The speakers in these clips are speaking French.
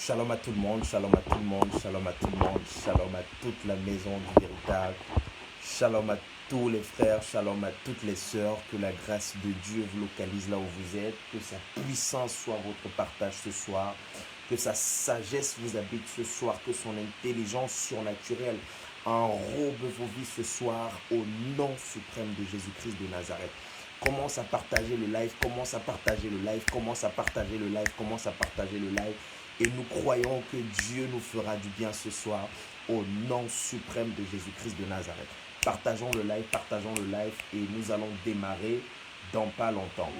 Shalom à tout le monde, shalom à tout le monde, shalom à tout le monde, shalom à toute la maison du véritable, shalom à tous les frères, shalom à toutes les sœurs, que la grâce de Dieu vous localise là où vous êtes, que sa puissance soit votre partage ce soir, que sa sagesse vous habite ce soir, que son intelligence surnaturelle enrobe vos vies ce soir au nom suprême de Jésus-Christ de Nazareth. Commence à partager le live, commence à partager le live, commence à partager le live, commence à partager le live. Et nous croyons que Dieu nous fera du bien ce soir au nom suprême de Jésus-Christ de Nazareth. Partageons le live et nous allons démarrer dans pas longtemps.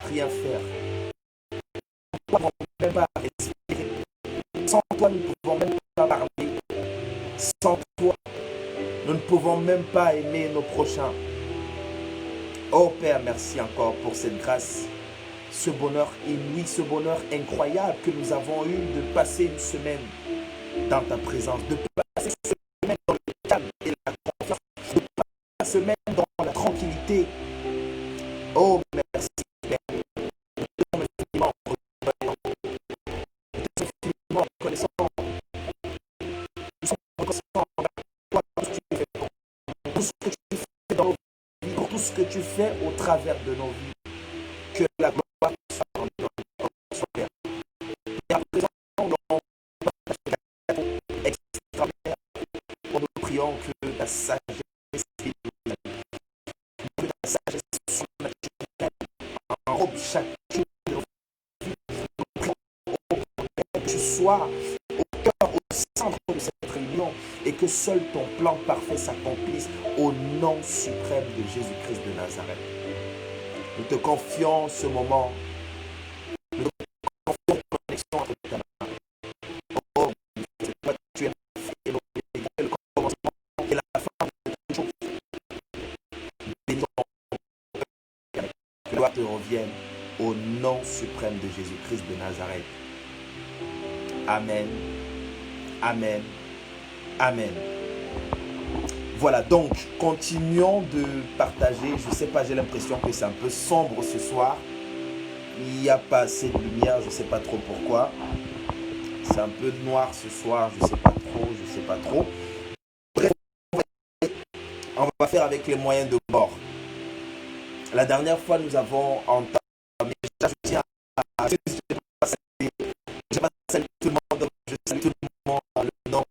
rien faire. Sans toi, nous ne pouvons même pas respirer. Sans toi, nous ne pouvons même pas parler. Sans toi, nous ne pouvons même pas aimer nos prochains. Oh Père, merci encore pour cette grâce, ce bonheur inouï, ce bonheur incroyable que nous avons eu de passer une semaine dans ta présence, de passer une semaine dans le calme et la confiance, de passer une semaine dans la tranquillité. Oh, merci Père. Nous sommes infiniment reconnaissants. Nous sommes infiniment reconnaissants. Nous sommes reconnaissants envers toi pour tout ce que tu fais dans nos vies, pour tout ce que tu fais au travers de nos vies. Que la gloire soit en notre Père. Et à présent, dans extraordinaire, nous prions que ta sagesse que ta sagesse surnaturelle enrobe chacune de nos vies. Nous prions que tu sois au cœur, au centre de cette réunion et que seul ton plan parfait s'accomplisse au nom suprême de Jésus-Christ de Nazareth. Nous te confions ce moment. Nous te confions une connexion entre ta main. Oh, c'est toi tu es le commencement et la fin de tout jour. Bénissons, que la gloire te revienne au nom suprême de Jésus-Christ de Nazareth. Amen. Amen. Amen. Voilà, donc, continuons de partager. Je ne sais pas, j'ai l'impression que c'est un peu sombre ce soir. Il n'y a pas assez de lumière, je ne sais pas trop pourquoi. C'est un peu noir ce soir, je ne sais pas trop. Bref, on va faire avec les moyens de bord. La dernière fois, nous avons entamé, je tiens à je pas saluer tout le monde, je salue tout le monde dans le nom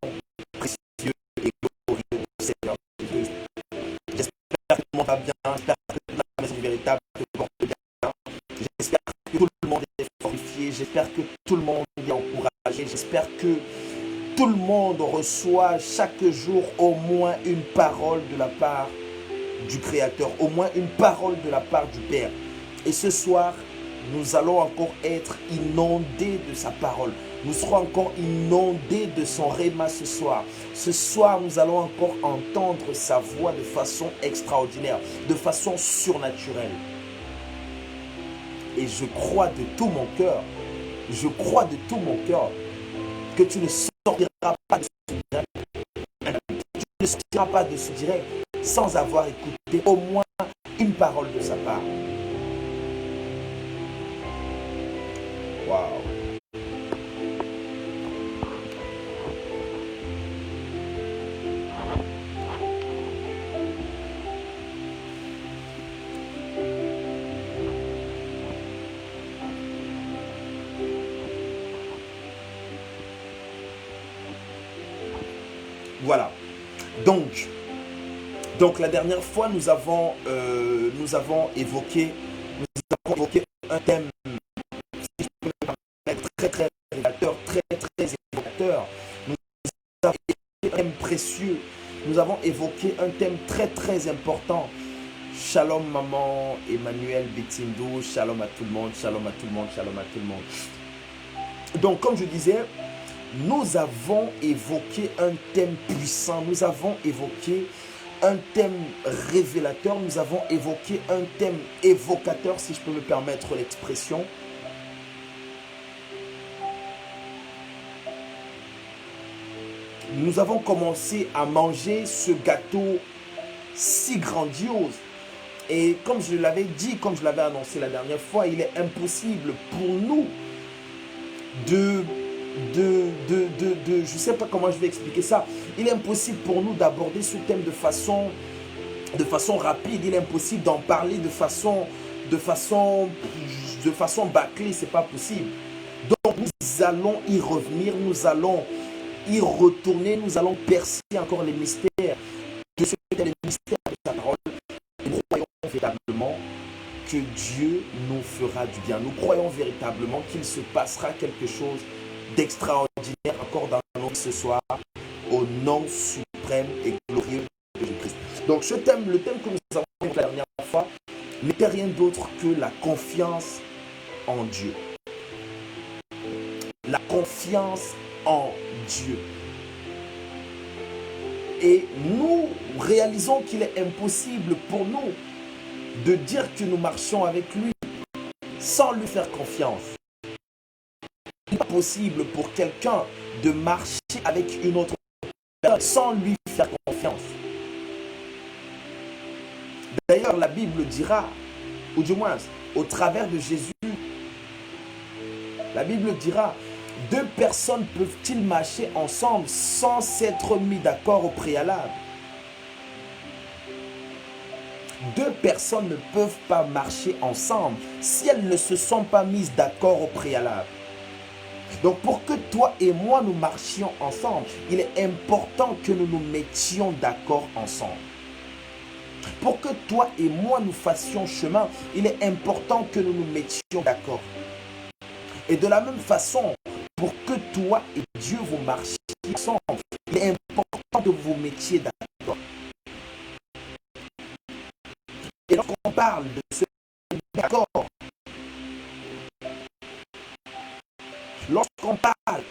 précieux et glorieux du Seigneur Jésus-Christ. J'espère que tout le monde va bien, j'espère que la maison véritable va bien, j'espère que tout le monde est fortifié, j'espère que tout le monde est encouragé, j'espère que tout le monde reçoit chaque jour au moins une parole de la part du Créateur, au moins une parole de la part du Père. Et ce soir, nous allons encore être inondés de sa parole. Nous serons encore inondés de son réma ce soir. Ce soir, nous allons encore entendre sa voix de façon extraordinaire, de façon surnaturelle. Et je crois de tout mon cœur, que tu ne sortiras pas de ce direct. Tu ne sortiras pas de ce direct sans avoir écouté au moins une parole de sa part. Waouh. Voilà. Donc la dernière fois, nous avons évoqué un thème très révélateur, très évocateur. Nous avons évoqué un thème précieux. Nous avons évoqué un thème très important. Shalom maman, Emmanuel Bitindo, shalom à tout le monde, shalom à tout le monde, shalom à tout le monde. Donc comme je disais, nous avons évoqué un thème puissant, nous avons évoqué un thème révélateur, nous avons évoqué un thème évocateur, si je peux me permettre l'expression. Nous avons commencé à manger ce gâteau si grandiose. Et comme je l'avais dit, comme je l'avais annoncé la dernière fois, il est impossible pour nous je ne sais pas comment je vais expliquer ça. Il est impossible pour nous d'aborder ce thème de façon rapide. Il est impossible d'en parler de façon bâclée. C'est pas possible. Donc nous allons y revenir, nous allons y retourner, nous allons percer encore les mystères de ce thème, les mystères de sa parole. Et nous croyons véritablement que Dieu nous fera du bien. Nous croyons véritablement qu'il se passera quelque chose d'extraordinaire encore dans nos vies ce soir, au nom suprême et glorieux de Jésus-Christ. Donc le thème que nous avons eu la dernière fois, n'était rien d'autre que la confiance en Dieu. La confiance en Dieu. Et nous réalisons qu'il est impossible pour nous de dire que nous marchons avec lui sans lui faire confiance. Il n'est pas possible pour quelqu'un de marcher avec une autre personne sans lui faire confiance. D'ailleurs, la Bible dira, ou du moins au travers de Jésus, la Bible dira, deux personnes peuvent-ils marcher ensemble sans s'être mis d'accord au préalable? Deux personnes ne peuvent pas marcher ensemble si elles ne se sont pas mises d'accord au préalable. Donc pour que toi et moi nous marchions ensemble, il est important que nous nous mettions d'accord ensemble. Pour que toi et moi nous fassions chemin, il est important que nous nous mettions d'accord. Et de la même façon, pour que toi et Dieu vous marchiez ensemble, il est important que vous mettiez d'accord. Et lorsqu'on parle de ce d'accord, lorsqu'on parle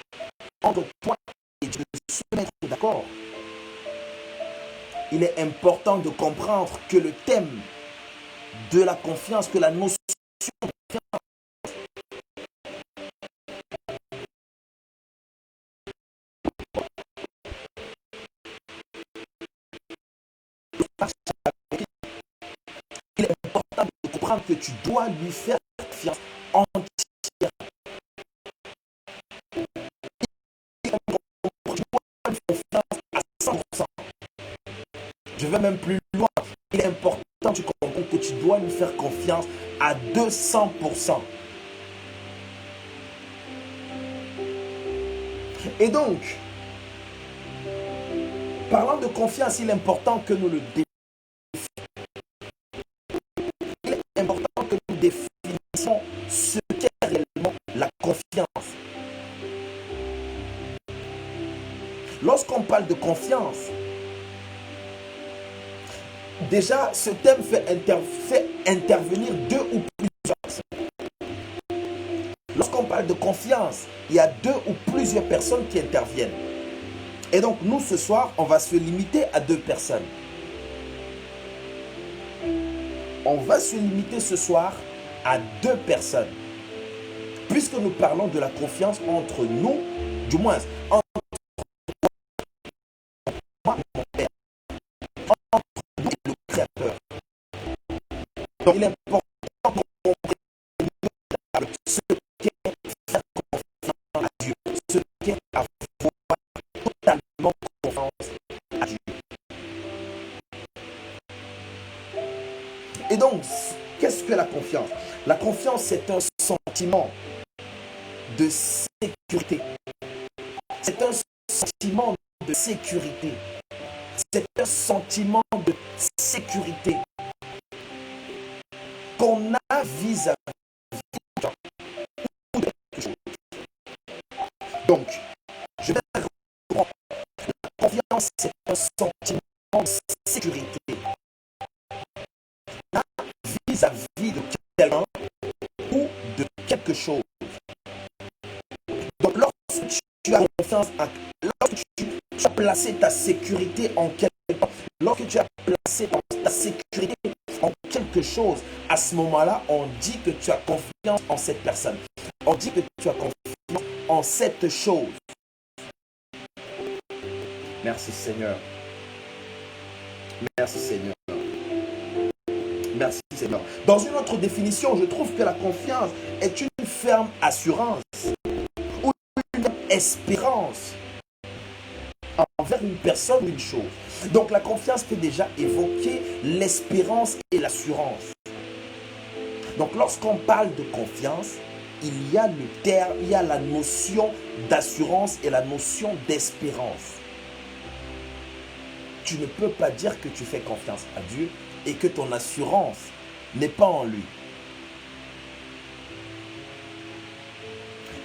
entre toi et Dieu de se mettre d'accord, il est important de comprendre que le thème de la confiance, que la notion de confiance, il est important de comprendre que tu dois lui faire confiance entière. Tu dois lui faire confiance à 100%. Je vais même plus loin. Il est important que tu comprennes que tu dois lui faire confiance à 200%. Et donc, parlant de confiance, il est important que nous le définissions. Il est important que nous définissions ce qu'est réellement la confiance. Lorsqu'on parle de confiance, déjà, ce thème fait intervenir deux ou plusieurs personnes. Lorsqu'on parle de confiance, il y a deux ou plusieurs personnes qui interviennent. Et donc, nous, ce soir, on va se limiter à deux personnes. On va se limiter ce soir à deux personnes. Puisque nous parlons de la confiance entre nous, du moins, entre moi et mon Père, entre nous et le Créateur. Donc, il est important qu'on comprenne ce qu'est faire confiance à Dieu, ce qu'est avoir totalement confiance à Dieu. Et donc, qu'est-ce que la confiance? La confiance, c'est un sentiment de sécurité. C'est un sentiment de sécurité. C'est un sentiment de sécurité qu'on a vis-à-vis de gens ou de quelque chose. Donc, je vais reprendre. La confiance, c'est un sentiment de sécurité vis-à-vis de quelqu'un ou de quelque chose. Donc, lorsque tu as confiance, lorsque tu as placé ta sécurité en quelqu'un, lorsque tu as placé ta sécurité en quelque chose, à ce moment-là, on dit que tu as confiance en cette personne. On dit que tu as confiance en cette chose. Merci Seigneur. Merci Seigneur. Merci Seigneur. Dans une autre définition, je trouve que la confiance est une ferme assurance ou une espérance envers une personne ou une chose. Donc la confiance peut déjà évoquer l'espérance et l'assurance. Donc lorsqu'on parle de confiance, il y a le terme, il y a la notion d'assurance et la notion d'espérance. Tu ne peux pas dire que tu fais confiance à Dieu et que ton assurance n'est pas en lui.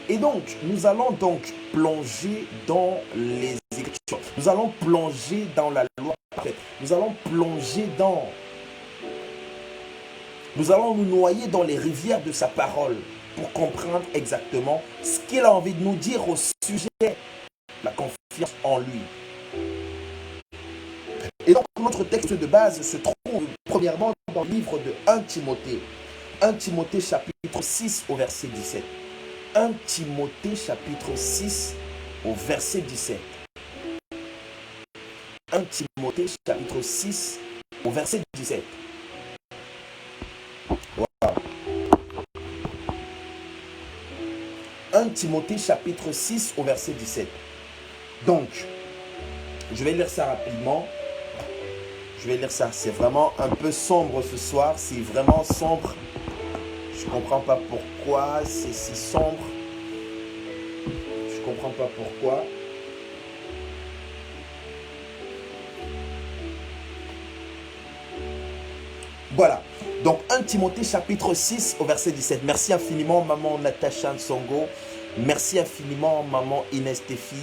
Et donc, nous allons donc plonger dans les Écritures. Nous allons plonger dans la loi parfaite. Nous allons plonger dans Nous allons nous noyer dans les rivières de sa parole pour comprendre exactement ce qu'il a envie de nous dire au sujet de la confiance en lui. Et donc notre texte de base se trouve premièrement dans le livre de 1 Timothée. 1 Timothée chapitre 6 au verset 17. 1 Timothée chapitre 6 au verset 17. 1 Timothée chapitre 6 au verset 17. Wow. 1 Timothée chapitre 6 au verset 17. Donc, je vais lire ça rapidement. Je vais lire ça. C'est vraiment un peu sombre ce soir. C'est vraiment sombre. Je ne comprends pas pourquoi c'est si sombre. Je ne comprends pas pourquoi. Voilà. Donc 1 Timothée chapitre 6 au verset 17. Merci infiniment maman Natacha Nsongo. Merci infiniment maman Inès Tefi.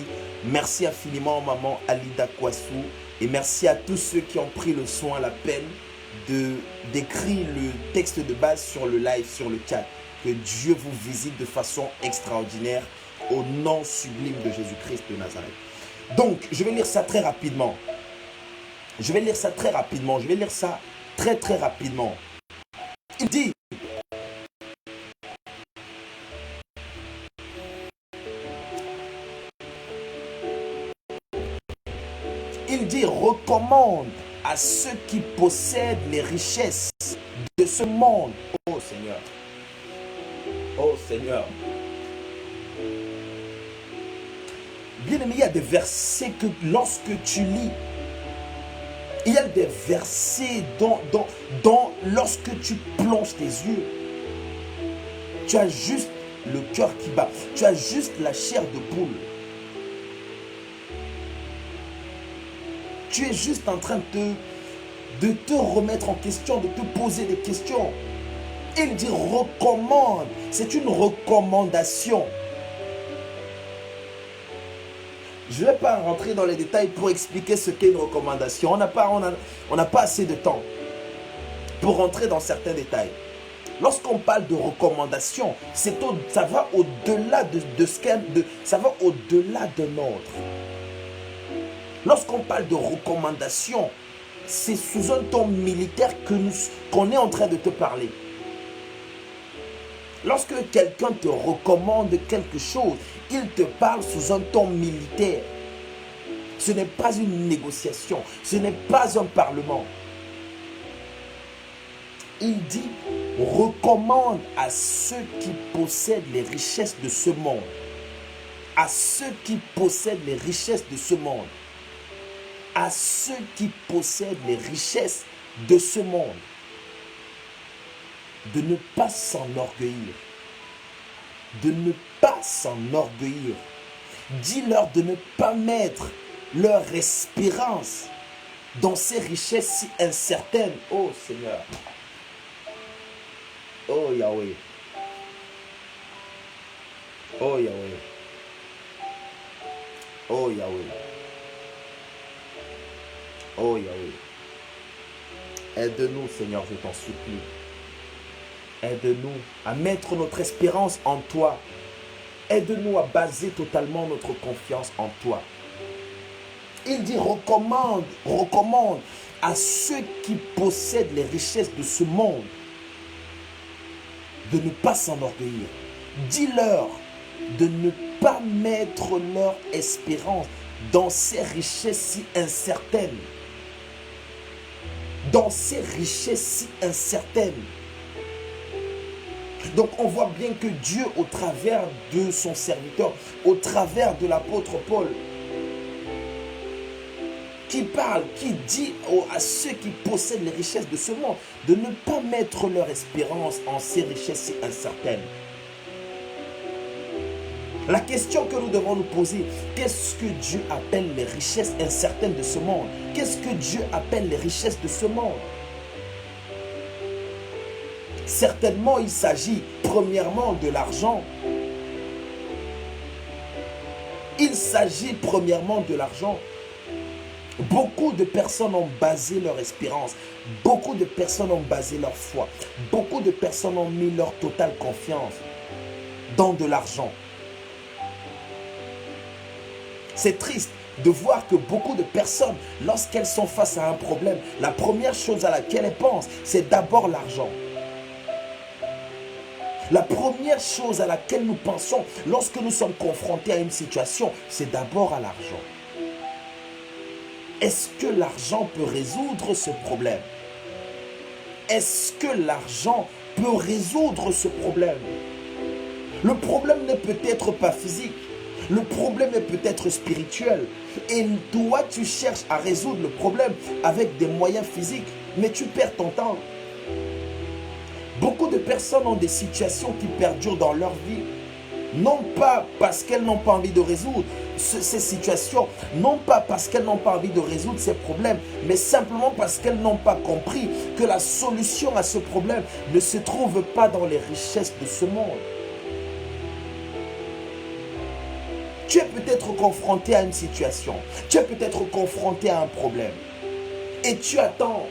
Merci infiniment maman Alida Kwasu. Et merci à tous ceux qui ont pris le soin, la peine d'écrire le texte de base sur le live, sur le chat. Que Dieu vous visite de façon extraordinaire au nom sublime de Jésus-Christ de Nazareth. Donc, je vais lire ça très rapidement. Je vais lire ça très rapidement. Je vais lire ça très très rapidement. Il dit, recommande à ceux qui possèdent les richesses de ce monde. Oh Seigneur. Oh Seigneur. Bien aimé, il y a des versets que lorsque tu lis, il y a des versets dont lorsque tu plonges tes yeux, tu as juste le cœur qui bat. Tu as juste la chair de poule. Tu es juste en train de te remettre en question, de te poser des questions. Il dit recommande. C'est une recommandation. Je ne vais pas rentrer dans les détails pour expliquer ce qu'est une recommandation. On n'a pas assez de temps pour rentrer dans certains détails. Lorsqu'on parle de recommandation, ça va au-delà ça va au-delà d'un ordre. Lorsqu'on parle de recommandation, c'est sous un ton militaire qu'on est en train de te parler. Lorsque quelqu'un te recommande quelque chose, il te parle sous un ton militaire. Ce n'est pas une négociation, ce n'est pas un parlement. Il dit, recommande à ceux qui possèdent les richesses de ce monde. À ceux qui possèdent les richesses de ce monde. À ceux qui possèdent les richesses de ce monde, de ne pas s'enorgueillir. De ne pas s'enorgueillir. Dis-leur de ne pas mettre leur espérance dans ces richesses si incertaines. Oh Seigneur. Oh Yahweh. Oh Yahweh. Oh Yahweh. Oh Yahweh, aide-nous Seigneur, je t'en supplie. Aide-nous à mettre notre espérance en toi. Aide-nous à baser totalement notre confiance en toi. Il dit recommande à ceux qui possèdent les richesses de ce monde de ne pas s'enorgueillir. Dis-leur de ne pas mettre leur espérance dans ces richesses si incertaines. Dans ces richesses si incertaines. Donc on voit bien que Dieu, au travers de son serviteur, au travers de l'apôtre Paul, qui parle, qui dit à ceux qui possèdent les richesses de ce monde, de ne pas mettre leur espérance en ces richesses si incertaines. La question que nous devons nous poser, qu'est-ce que Dieu appelle les richesses incertaines de ce monde? Qu'est-ce que Dieu appelle les richesses de ce monde? Certainement, il s'agit premièrement de l'argent. Il s'agit premièrement de l'argent. Beaucoup de personnes ont basé leur espérance, beaucoup de personnes ont basé leur foi, beaucoup de personnes ont mis leur totale confiance dans de l'argent. C'est triste de voir que beaucoup de personnes, lorsqu'elles sont face à un problème, la première chose à laquelle elles pensent, c'est d'abord l'argent. La première chose à laquelle nous pensons lorsque nous sommes confrontés à une situation, c'est d'abord à l'argent. Est-ce que l'argent peut résoudre ce problème? Est-ce que l'argent peut résoudre ce problème? Le problème n'est peut-être pas physique. Le problème est peut-être spirituel. Et toi, tu cherches à résoudre le problème avec des moyens physiques, mais tu perds ton temps. Beaucoup de personnes ont des situations qui perdurent dans leur vie. Non pas parce qu'elles n'ont pas envie de résoudre ces situations, non pas parce qu'elles n'ont pas envie de résoudre ces problèmes, mais simplement parce qu'elles n'ont pas compris que la solution à ce problème ne se trouve pas dans les richesses de ce monde. Tu es peut-être confronté à une situation, tu es peut-être confronté à un problème et tu attends,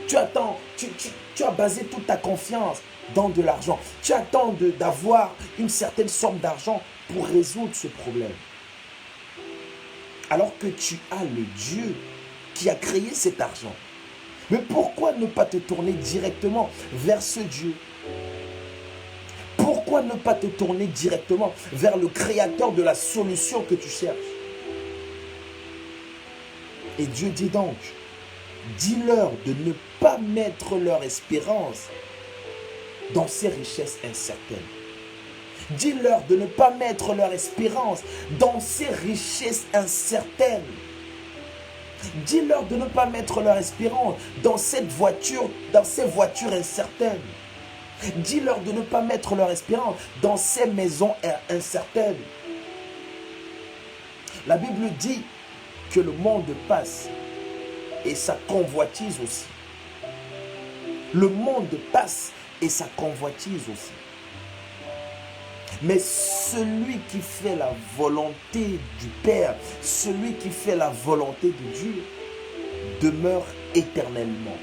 tu as basé toute ta confiance dans de l'argent. Tu attends d'avoir une certaine somme d'argent pour résoudre ce problème. Alors que tu as le Dieu qui a créé cet argent. Mais pourquoi ne pas te tourner directement vers ce Dieu? Pourquoi ne pas te tourner directement vers le créateur de la solution que tu cherches? Et Dieu dit donc, dis-leur de ne pas mettre leur espérance dans ces richesses incertaines. Dis-leur de ne pas mettre leur espérance dans ces richesses incertaines. Dis-leur de ne pas mettre leur espérance dans cette voiture, dans ces voitures incertaines. Dis-leur de ne pas mettre leur espérance dans ces maisons incertaines. La Bible dit que le monde passe et sa convoitise aussi. Le monde passe et sa convoitise aussi. Mais celui qui fait la volonté du Père, celui qui fait la volonté de Dieu, demeure éternellement.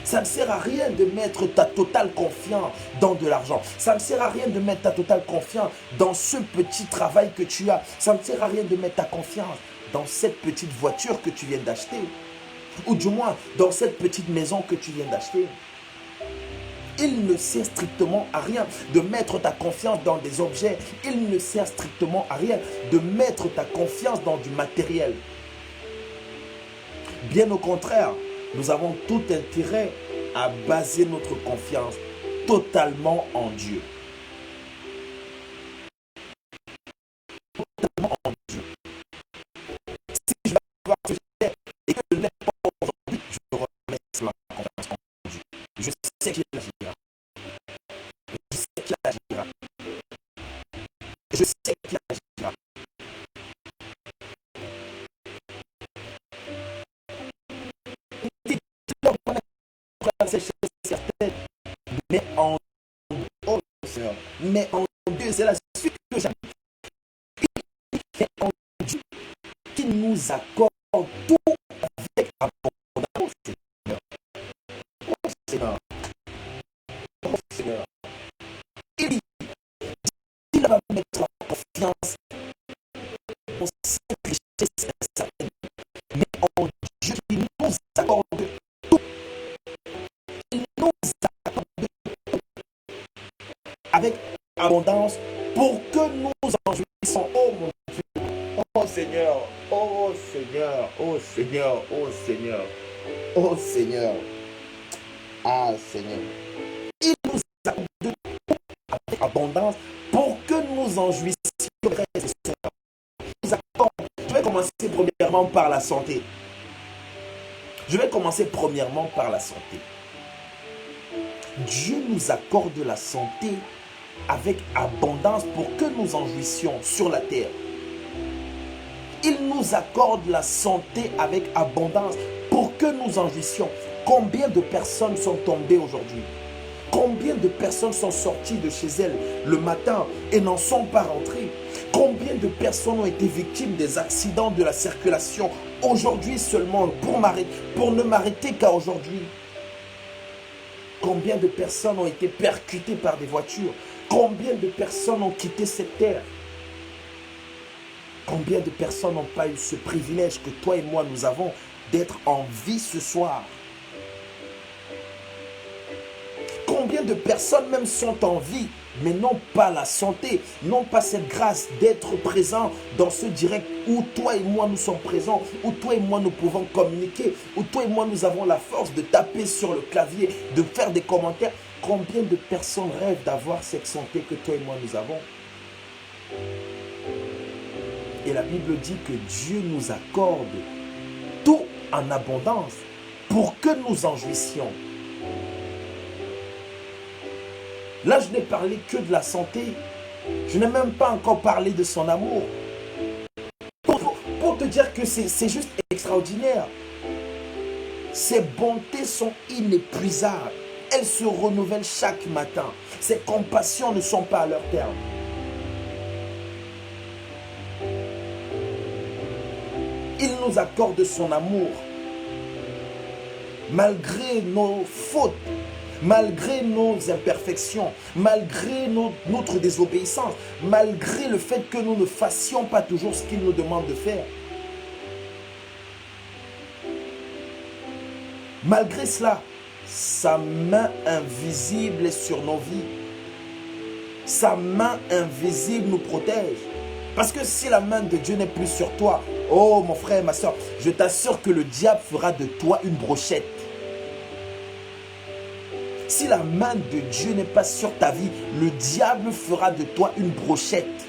Ça ne sert à rien de mettre ta totale confiance dans de l'argent. Ça ne sert à rien de mettre ta totale confiance dans ce petit travail que tu as. Ça ne sert à rien de mettre ta confiance dans cette petite voiture que tu viens d'acheter. Ou du moins, dans cette petite maison que tu viens d'acheter. Il ne sert strictement à rien de mettre ta confiance dans des objets. Il ne sert strictement à rien de mettre ta confiance dans du matériel. Bien au contraire, nous avons tout intérêt à baser notre confiance totalement en Dieu. Totalement en Dieu. Si je vais avoir ce jet et que je n'ai pas aujourd'hui, je remets ma confiance en Dieu. Je sais qu'il agira. Je sais qu'il agira. Je sais qu'il agira. Ces choses certaines, mais en oh, Seigneur, mais en Dieu, c'est la suite que j'aime. Mais en Dieu qui nous accorde tout avec abondance, Seigneur. Oh Seigneur, oh Seigneur. Il va mettre la confiance dans cette richesse incertaine, mais en Dieu qui nous accorde avec abondance pour que nous en jouissions. Oh mon Dieu, oh Seigneur, oh Seigneur, oh Seigneur, oh Seigneur, oh Seigneur, ah Seigneur. Il nous accorde avec abondance pour que nous en jouissions. Je vais commencer premièrement par la santé. Je vais commencer premièrement par la santé. Dieu nous accorde la santé avec abondance pour que nous en jouissions sur la terre. Il nous accorde la santé avec abondance pour que nous en jouissions. Combien de personnes sont tombées aujourd'hui? Combien de personnes sont sorties de chez elles le matin et n'en sont pas rentrées? Combien de personnes ont été victimes des accidents de la circulation aujourd'hui seulement pour ne m'arrêter qu'à aujourd'hui? Combien de personnes ont été percutées par des voitures? Combien de personnes ont quitté cette terre? Combien de personnes n'ont pas eu ce privilège que toi et moi nous avons d'être en vie ce soir? Combien de personnes même sont en vie, mais n'ont pas la santé, n'ont pas cette grâce d'être présents dans ce direct où toi et moi nous sommes présents, où toi et moi nous pouvons communiquer, où toi et moi nous avons la force de taper sur le clavier, de faire des commentaires. Combien de personnes rêvent d'avoir cette santé que toi et moi nous avons? Et la Bible dit que Dieu nous accorde tout en abondance pour que nous en jouissions. Là, je n'ai parlé que de la santé. Je n'ai même pas encore parlé de son amour. Pour te dire que c'est juste extraordinaire. Ses bontés sont inépuisables. Elles se renouvellent chaque matin. Ses compassions ne sont pas à leur terme. Il nous accorde son amour. Malgré nos fautes, malgré nos imperfections, malgré notre désobéissance, malgré le fait que nous ne fassions pas toujours ce qu'il nous demande de faire. Malgré cela, sa main invisible est sur nos vies. Sa main invisible nous protège. Parce que si la main de Dieu n'est plus sur toi, oh mon frère, ma soeur, je t'assure que le diable fera de toi une brochette. Si la main de Dieu n'est pas sur ta vie, le diable fera de toi une brochette.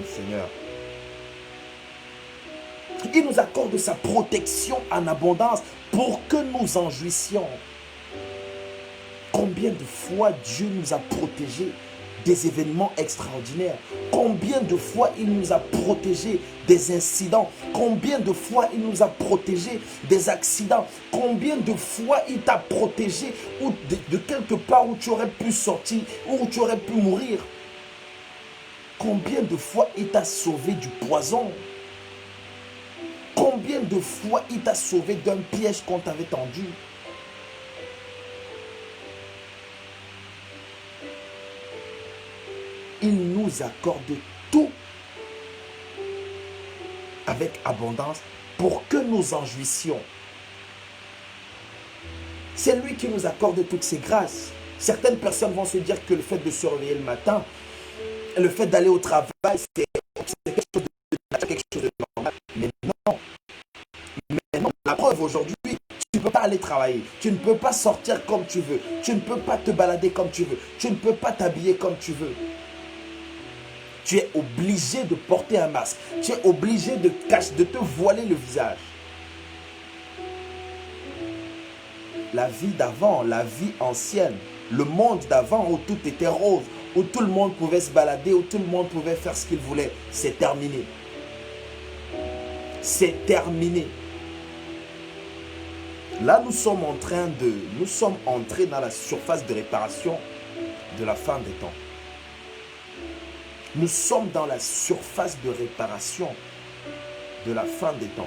Seigneur. Il nous accorde sa protection en abondance pour que nous en jouissions. Combien de fois Dieu nous a protégés des événements extraordinaires? Combien de fois il nous a protégés des incidents? Combien de fois il nous a protégés des accidents? Combien de fois il t'a protégé de quelque part où tu aurais pu sortir, où tu aurais pu mourir? Combien de fois il t'a sauvé du poison? Combien de fois il t'a sauvé d'un piège qu'on t'avait tendu? Il nous accorde tout avec abondance pour que nous en jouissions. C'est lui qui nous accorde toutes ces grâces. Certaines personnes vont se dire que le fait de se réveiller le matin, le fait d'aller au travail, c'est quelque chose de normal. Mais non. Mais non. La preuve aujourd'hui, tu ne peux pas aller travailler. Tu ne peux pas sortir comme tu veux. Tu ne peux pas te balader comme tu veux. Tu ne peux pas t'habiller comme tu veux. Tu es obligé de porter un masque. Tu es obligé de te voiler le visage. La vie d'avant, la vie ancienne, le monde d'avant où tout était rose, où tout le monde pouvait se balader, où tout le monde pouvait faire ce qu'il voulait, c'est terminé. C'est terminé. Là, nous sommes entrés dans la surface de réparation de la fin des temps. Nous sommes dans la surface de réparation de la fin des temps.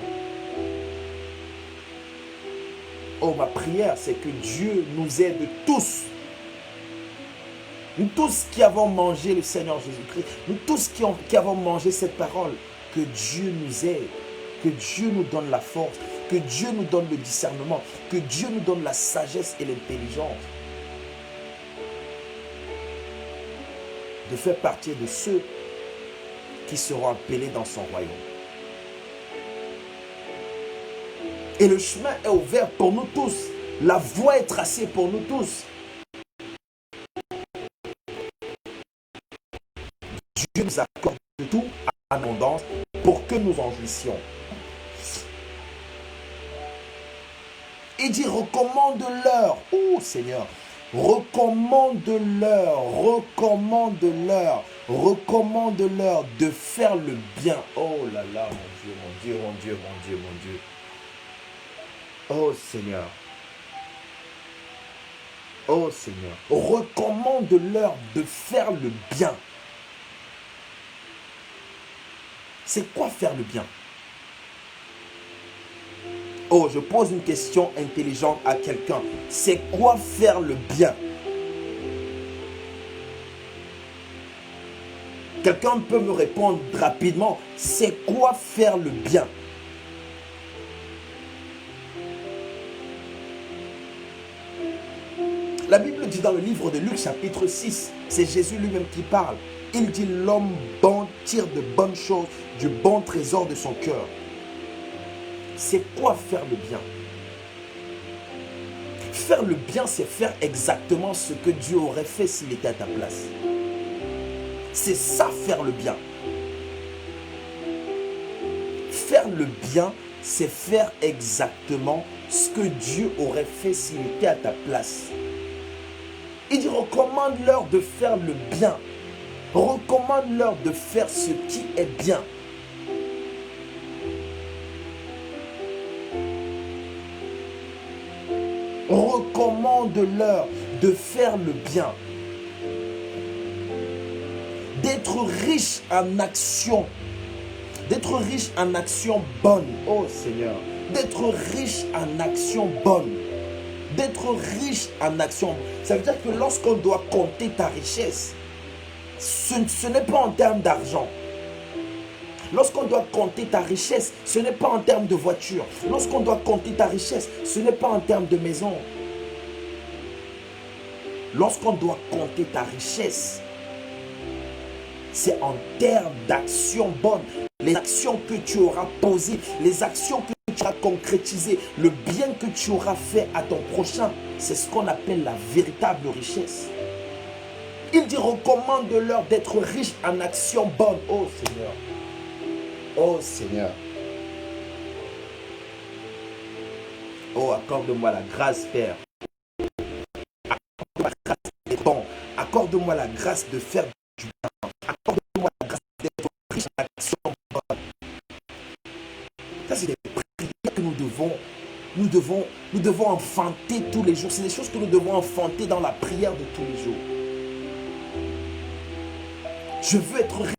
Oh, ma prière, c'est que Dieu nous aide tous. Nous tous qui avons mangé le Seigneur Jésus-Christ, nous tous qui avons mangé cette parole, que Dieu nous aide, que Dieu nous donne la force, que Dieu nous donne le discernement, que Dieu nous donne la sagesse et l'intelligence de faire partie de ceux qui seront appelés dans son royaume. Et le chemin est ouvert pour nous tous. La voie est tracée pour nous tous. Dieu nous accorde tout en abondance pour que nous en jouissions. Il dit, recommande-leur. Oh Seigneur, recommande-leur de faire le bien. Oh là là, mon Dieu, mon Dieu, mon Dieu, mon Dieu, mon Dieu. Oh Seigneur. Oh Seigneur, recommande-leur de faire le bien. C'est quoi faire le bien? Oh, je pose une question intelligente à quelqu'un. C'est quoi faire le bien? Quelqu'un peut me répondre rapidement. C'est quoi faire le bien? La Bible dit dans le livre de Luc chapitre 6, c'est Jésus lui-même qui parle. Il dit l'homme bon tire de bonnes choses du bon trésor de son cœur. C'est quoi faire le bien? Faire le bien, c'est faire exactement ce que Dieu aurait fait s'il était à ta place. C'est ça, faire le bien. Faire le bien, c'est faire exactement ce que Dieu aurait fait s'il était à ta place. Il dit, recommande-leur de faire le bien. Recommande-leur de faire ce qui est bien. Recommande-leur de faire le bien. D'être riche en action. D'être riche en action bonne. Oh Seigneur. D'être riche en action bonne. D'être riche en action. Ça veut dire que lorsqu'on doit compter ta richesse, ce n'est pas en termes d'argent. Lorsqu'on doit compter ta richesse, ce n'est pas en termes de voiture. Lorsqu'on doit compter ta richesse, ce n'est pas en termes de maison. Lorsqu'on doit compter ta richesse, c'est en termes d'actions bonnes. Les actions que tu auras posées, les actions que tu auras concrétisées, le bien que tu auras fait à ton prochain, c'est ce qu'on appelle la véritable richesse. Il dit, recommande-leur d'être riches en actions bonnes. Oh Seigneur. Oh Seigneur. Oh, accorde-moi la grâce, Père. Accorde-moi la grâce d'être bon. Accorde-moi la grâce de faire du bien. Accorde-moi la grâce d'être riche en actions bonnes. Ça, c'est des prières que nous devons enfanter tous les jours. C'est des choses que nous devons enfanter dans la prière de tous les jours. Je veux être riche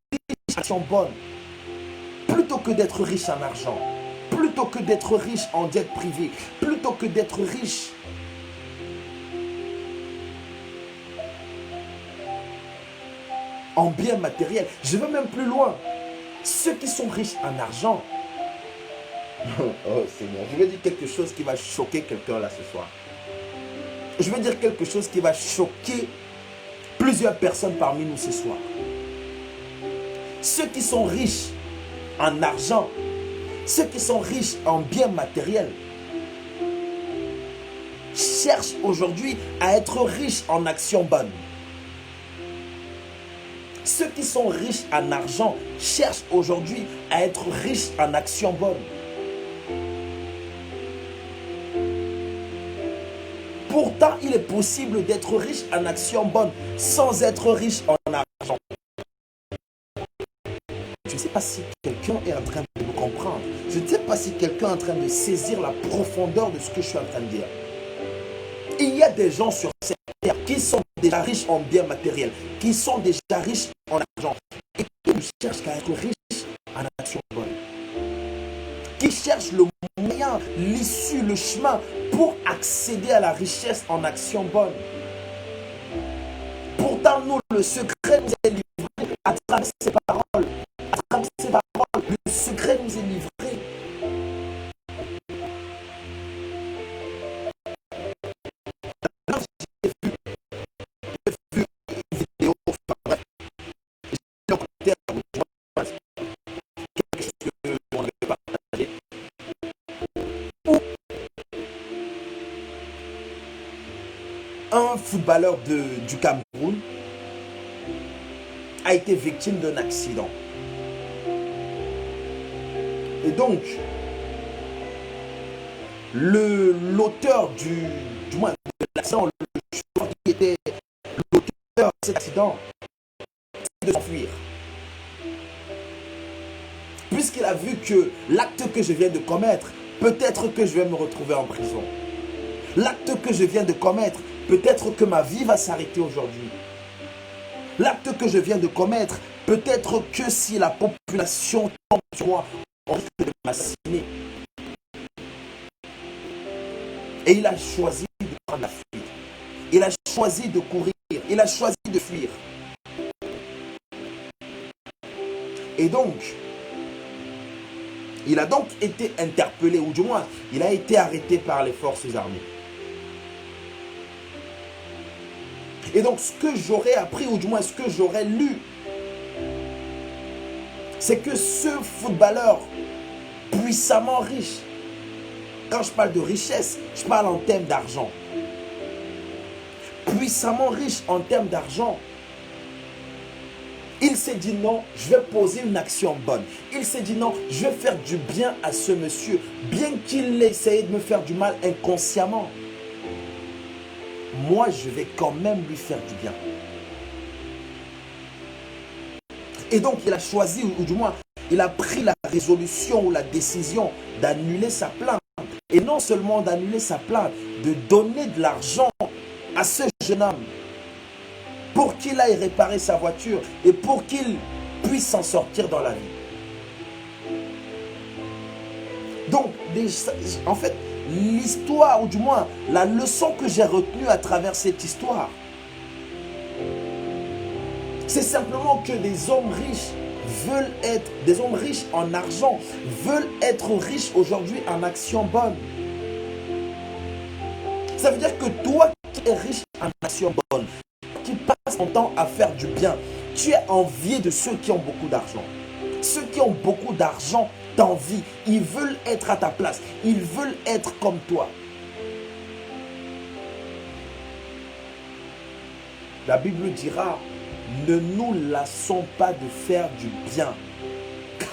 en actions bonnes. Plutôt que d'être riche en argent, plutôt que d'être riche en dette privée, plutôt que d'être riche en biens matériels. Je vais même plus loin. Ceux qui sont riches en argent, oh Seigneur, je vais dire quelque chose qui va choquer quelqu'un là ce soir. Je vais dire quelque chose qui va choquer plusieurs personnes parmi nous ce soir. Ceux qui sont riches en argent, ceux qui sont riches en biens matériels, cherchent aujourd'hui à être riches en actions bonnes. Ceux qui sont riches en argent cherchent aujourd'hui à être riches en actions bonnes. Pourtant, il est possible d'être riche en actions bonnes sans être riche en argent. Je ne sais pas si quelqu'un est en train de me comprendre. Je ne sais pas si quelqu'un est en train de saisir la profondeur de ce que je suis en train de dire. Il y a des gens sur cette terre qui sont déjà riches en biens matériels, qui sont déjà riches en argent et qui ne cherchent qu'à être riches en actions bonnes. Qui cherchent le moyen, l'issue, le chemin pour accéder à la richesse en actions bonnes. Pourtant, nous, le secret nous est livré à travers ces paroles. À travers ces paroles, le secret nous est livré. Un footballeur du Cameroun a été victime d'un accident. Et donc, l'auteur du moins de l'accident, le joueur qui était l'auteur de cet accident, c'est de s'enfuir. Puisqu'il a vu que l'acte que je viens de commettre, peut-être que je vais me retrouver en prison. L'acte que je viens de commettre, peut-être que ma vie va s'arrêter aujourd'hui. L'acte que je viens de commettre, peut-être que si la population tombe sur moi, on risque de m'assassiner. Et il a choisi de prendre la fuite. Il a choisi de courir. Il a choisi de fuir. Et donc, il a donc été interpellé, ou du moins, il a été arrêté par les forces armées. Et donc, ce que j'aurais appris, ou du moins ce que j'aurais lu, c'est que ce footballeur puissamment riche, quand je parle de richesse, je parle en termes d'argent. Puissamment riche en termes d'argent, il s'est dit non, je vais poser une action bonne. Il s'est dit non, je vais faire du bien à ce monsieur, bien qu'il ait essayé de me faire du mal inconsciemment. Moi, je vais quand même lui faire du bien. Et donc, il a choisi, ou du moins, il a pris la résolution ou la décision d'annuler sa plainte. Et non seulement d'annuler sa plainte, de donner de l'argent à ce jeune homme pour qu'il aille réparer sa voiture et pour qu'il puisse s'en sortir dans la vie. Donc, en fait, l'histoire, ou du moins la leçon que j'ai retenue à travers cette histoire, c'est simplement que des hommes riches veulent être, des hommes riches en argent, veulent être riches aujourd'hui en actions bonnes. Ça veut dire que toi qui es riche en actions bonnes, qui passe ton temps à faire du bien, tu es envié de ceux qui ont beaucoup d'argent. Ceux qui ont beaucoup d'argent t'envient. Ils veulent être à ta place. Ils veulent être comme toi. La Bible dira, ne nous lassons pas de faire du bien.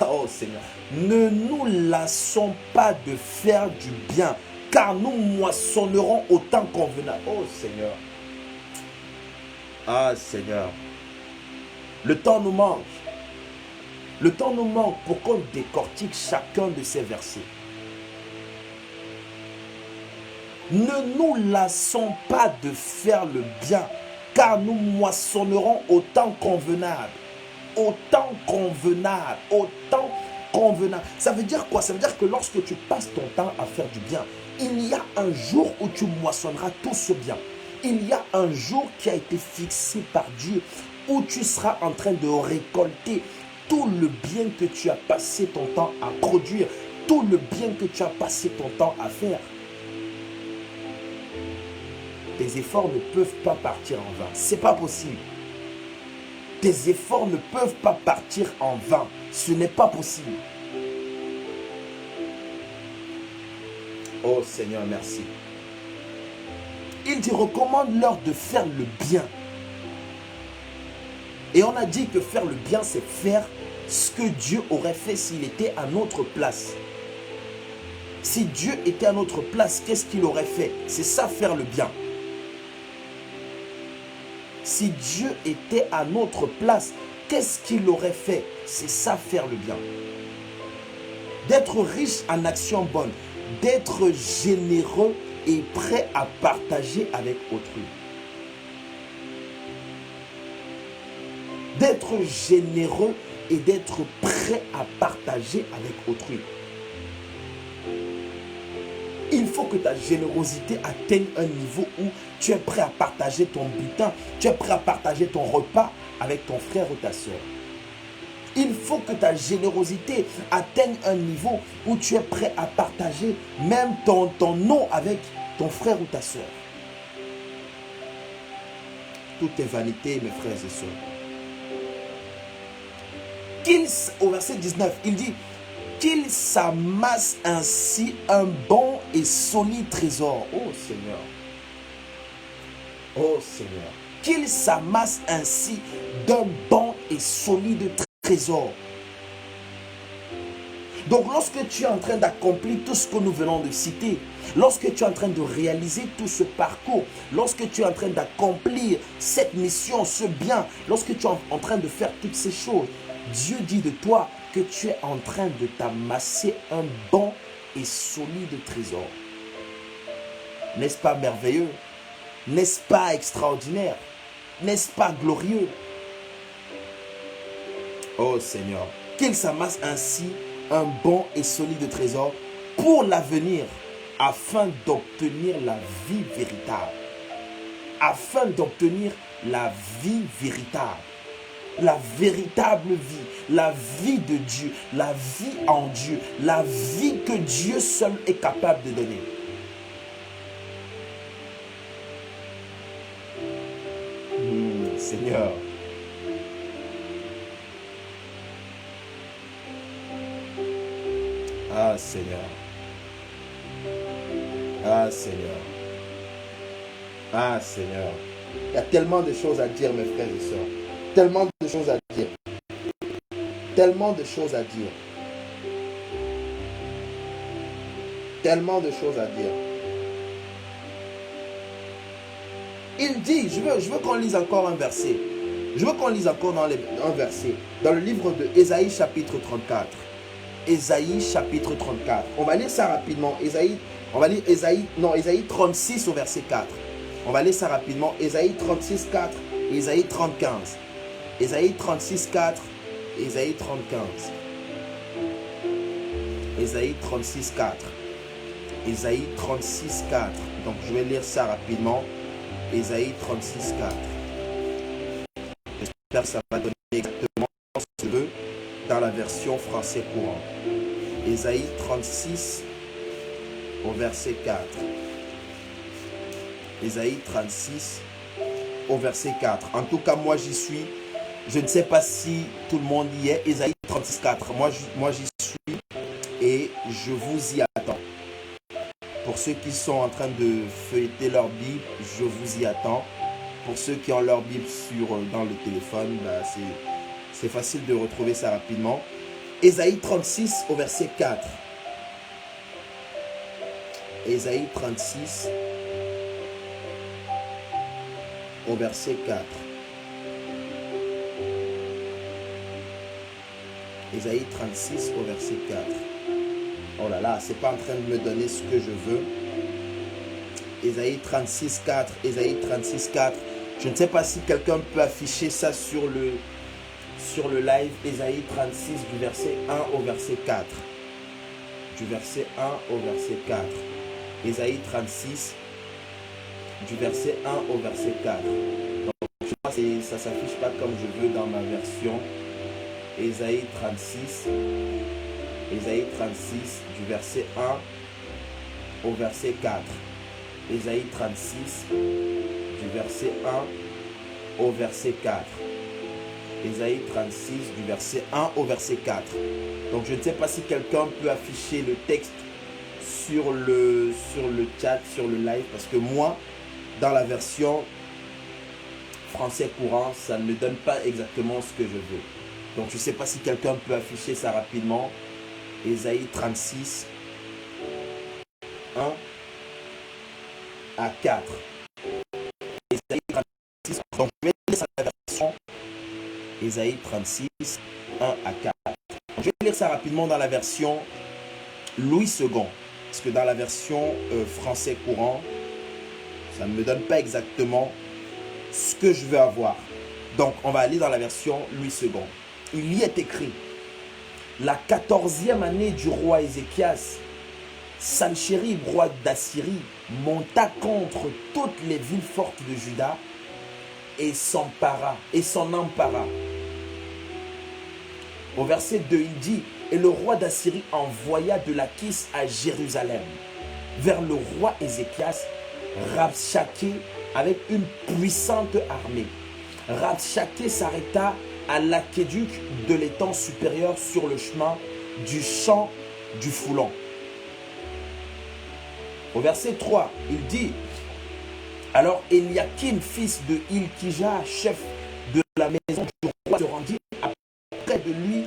Oh Seigneur, ne nous lassons pas de faire du bien, car nous moissonnerons au temps convenable. Oh Seigneur. Ah Seigneur, le temps nous manque. Le temps nous manque pour qu'on décortique chacun de ces versets. Ne nous lassons pas de faire le bien, car nous moissonnerons au temps convenable. Au temps convenable. Au temps convenable. Ça veut dire quoi? Ça veut dire que lorsque tu passes ton temps à faire du bien, il y a un jour où tu moissonneras tout ce bien. Il y a un jour qui a été fixé par Dieu où tu seras en train de récolter tout le bien que tu as passé ton temps à produire, tout le bien que tu as passé ton temps à faire. Tes efforts ne peuvent pas partir en vain. Ce n'est pas possible. Tes efforts ne peuvent pas partir en vain. Ce n'est pas possible. Oh Seigneur, merci. Il dit, recommande-leur de faire le bien. Et on a dit que faire le bien, c'est faire ce que Dieu aurait fait s'il était à notre place. Si Dieu était à notre place, qu'est-ce qu'il aurait fait? C'est ça, faire le bien. Si Dieu était à notre place, qu'est-ce qu'il aurait fait? C'est ça, faire le bien. D'être riche en actions bonnes, d'être généreux et prêt à partager avec autrui. D'être généreux et d'être prêt à partager avec autrui. Il faut que ta générosité atteigne un niveau où tu es prêt à partager ton butin, tu es prêt à partager ton repas avec ton frère ou ta soeur. Il faut que ta générosité atteigne un niveau où tu es prêt à partager même ton eau avec ton frère ou ta soeur. Tout est vanité, mes frères et sœurs. Au verset 19, il dit qu'il s'amasse ainsi un bon et solide trésor. Oh Seigneur. Oh Seigneur. Qu'il s'amasse ainsi d'un bon et solide trésor. Donc lorsque tu es en train d'accomplir tout ce que nous venons de citer, lorsque tu es en train de réaliser tout ce parcours, lorsque tu es en train d'accomplir cette mission, ce bien, lorsque tu es en train de faire toutes ces choses, Dieu dit de toi que tu es en train de t'amasser un bon et solide trésor. N'est-ce pas merveilleux? N'est-ce pas extraordinaire? N'est-ce pas glorieux? Oh Seigneur, qu'il s'amasse ainsi un bon et solide trésor pour l'avenir, afin d'obtenir la vie véritable. Afin d'obtenir la vie véritable. La véritable vie, la vie de Dieu, la vie en Dieu, la vie que Dieu seul est capable de donner. Seigneur, ah Seigneur, ah Seigneur, ah Seigneur, il y a tellement de choses à dire mes frères et sœurs, tellement de choses à dire, tellement de choses à dire, tellement de choses à dire. Il dit, je veux qu'on lise encore un verset. Je veux qu'on lise encore un verset. Dans le livre de Ésaïe chapitre 34. Ésaïe chapitre 34. On va lire ça rapidement. On va lire Ésaïe 36 au verset 4. On va lire ça rapidement. Ésaïe 36, 4. Ésaïe 35. Ésaïe 36, 4. Ésaïe 35. Ésaïe 36, 4. Ésaïe 36, 4. Donc je vais lire ça rapidement. Ésaïe 36, 4. J'espère que ça va donner exactement ce que je veux dans la version français courant. Ésaïe 36 au verset 4. Ésaïe 36 au verset 4. En tout cas, moi j'y suis. Je ne sais pas si tout le monde y est. Ésaïe 36, 4. Moi j'y suis et je vous y attends. Pour ceux qui sont en train de feuilleter leur Bible, je vous y attends. Pour ceux qui ont leur Bible dans le téléphone, c'est facile de retrouver ça rapidement. Ésaïe 36 au verset 4. Ésaïe 36 au verset 4. Ésaïe 36 au verset 4. Oh là là, c'est pas en train de me donner ce que je veux. Ésaïe 36, 4. Ésaïe 36, 4. Je ne sais pas si quelqu'un peut afficher ça sur le live. Ésaïe 36 du verset 1 au verset 4. Du verset 1 au verset 4. Ésaïe 36 du verset 1 au verset 4. Donc, je pense que ça ne s'affiche pas comme je veux dans ma version. Ésaïe 36. Ésaïe 36 du verset 1 au verset 4. Ésaïe 36 du verset 1 au verset 4. Ésaïe 36 du verset 1 au verset 4. Donc je ne sais pas si quelqu'un peut afficher le texte sur le chat, sur le live, parce que moi, dans la version français courant, ça ne me donne pas exactement ce que je veux. Donc je ne sais pas si quelqu'un peut afficher ça rapidement. Ésaïe 36, 1 à 4. Ésaïe 36, donc je vais lire ça la version Ésaïe 36, 1 à 4. Je vais lire ça rapidement dans la version Louis II, parce que dans la version français courant, ça ne me donne pas exactement ce que je veux avoir. Donc on va aller dans la version Louis II. Il y est écrit: la 14e année du roi Ézéchias, Sanchérib, roi d'Assyrie, monta contre toutes les villes fortes de Juda et s'en empara. Au verset 2, il dit: et le roi d'Assyrie envoya de Lachish à Jérusalem, vers le roi Ézéchias, Rabshakeh, avec une puissante armée. Rabshakeh s'arrêta à l'aqueduc de l'étang supérieur sur le chemin du champ du Foulon. Au verset 3, il dit: alors Eliakim, fils de Hilkija, chef de la maison du roi, se rendit près de lui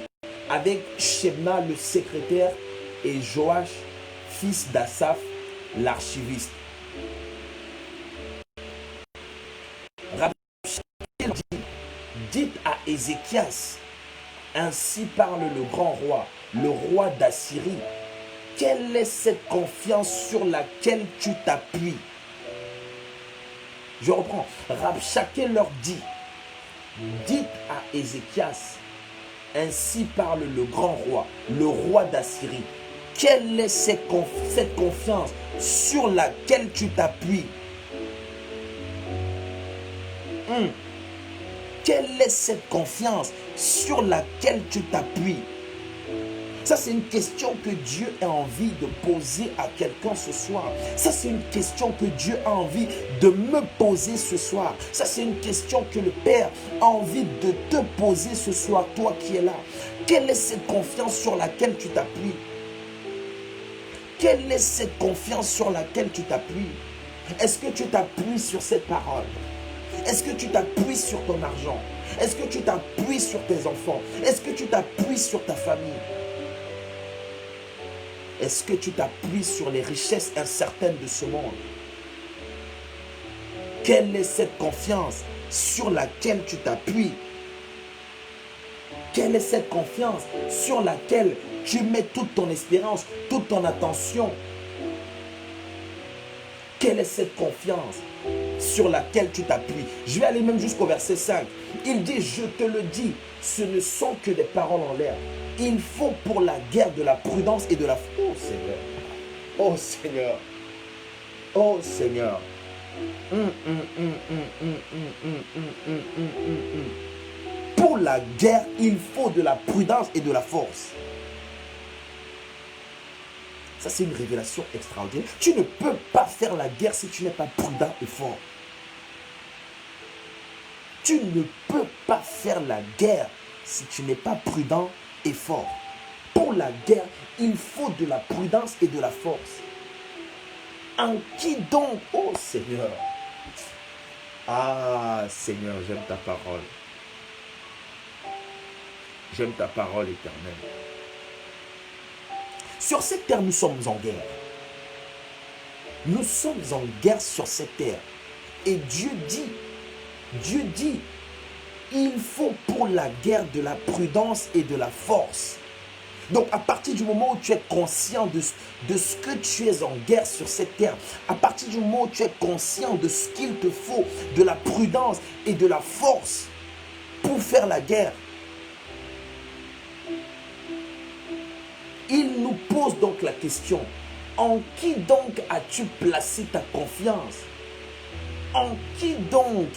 avec Shebna le secrétaire et Joach, fils d'Asaph, l'archiviste. Rabshakeh dit: dites à Ézéchias, ainsi parle le grand roi, le roi d'Assyrie. Quelle est cette confiance sur laquelle tu t'appuies? Je reprends. Rabshakeh leur dit, dites à Ézéchias, ainsi parle le grand roi, le roi d'Assyrie. Quelle est cette confiance sur laquelle tu t'appuies? Quelle est cette confiance sur laquelle tu t'appuies? Ça, c'est une question que Dieu a envie de poser à quelqu'un ce soir. Ça, c'est une question que Dieu a envie de me poser ce soir. Ça, c'est une question que le Père a envie de te poser ce soir, toi qui es là. Quelle est cette confiance sur laquelle tu t'appuies? Quelle est cette confiance sur laquelle tu t'appuies? Est-ce que tu t'appuies sur cette parole? Est-ce que tu t'appuies sur ton argent? Est-ce que tu t'appuies sur tes enfants? Est-ce que tu t'appuies sur ta famille? Est-ce que tu t'appuies sur les richesses incertaines de ce monde? Quelle est cette confiance sur laquelle tu t'appuies? Quelle est cette confiance sur laquelle tu mets toute ton espérance, toute ton attention? Quelle est cette confiance sur laquelle tu t'appuies? Je vais aller même jusqu'au verset 5. Il dit, je te le dis, ce ne sont que des paroles en l'air. Il faut pour la guerre de la prudence et de la... Oh Seigneur, oh Seigneur, oh Seigneur. Pour la guerre, il faut de la prudence et de la force. Ça, c'est une révélation extraordinaire. Tu ne peux pas faire la guerre si tu n'es pas prudent et fort. Tu ne peux pas faire la guerre si tu n'es pas prudent et fort. Pour la guerre, il faut de la prudence et de la force. En qui donc, oh Seigneur? Ah Seigneur, j'aime ta parole. J'aime ta parole éternelle. Sur cette terre, nous sommes en guerre. Nous sommes en guerre sur cette terre. Et Dieu dit, il faut pour la guerre de la prudence et de la force. Donc à partir du moment où tu es conscient de ce que tu es en guerre sur cette terre, à partir du moment où tu es conscient de ce qu'il te faut, de la prudence et de la force pour faire la guerre, il nous pose donc la question, en qui donc as-tu placé ta confiance? En qui donc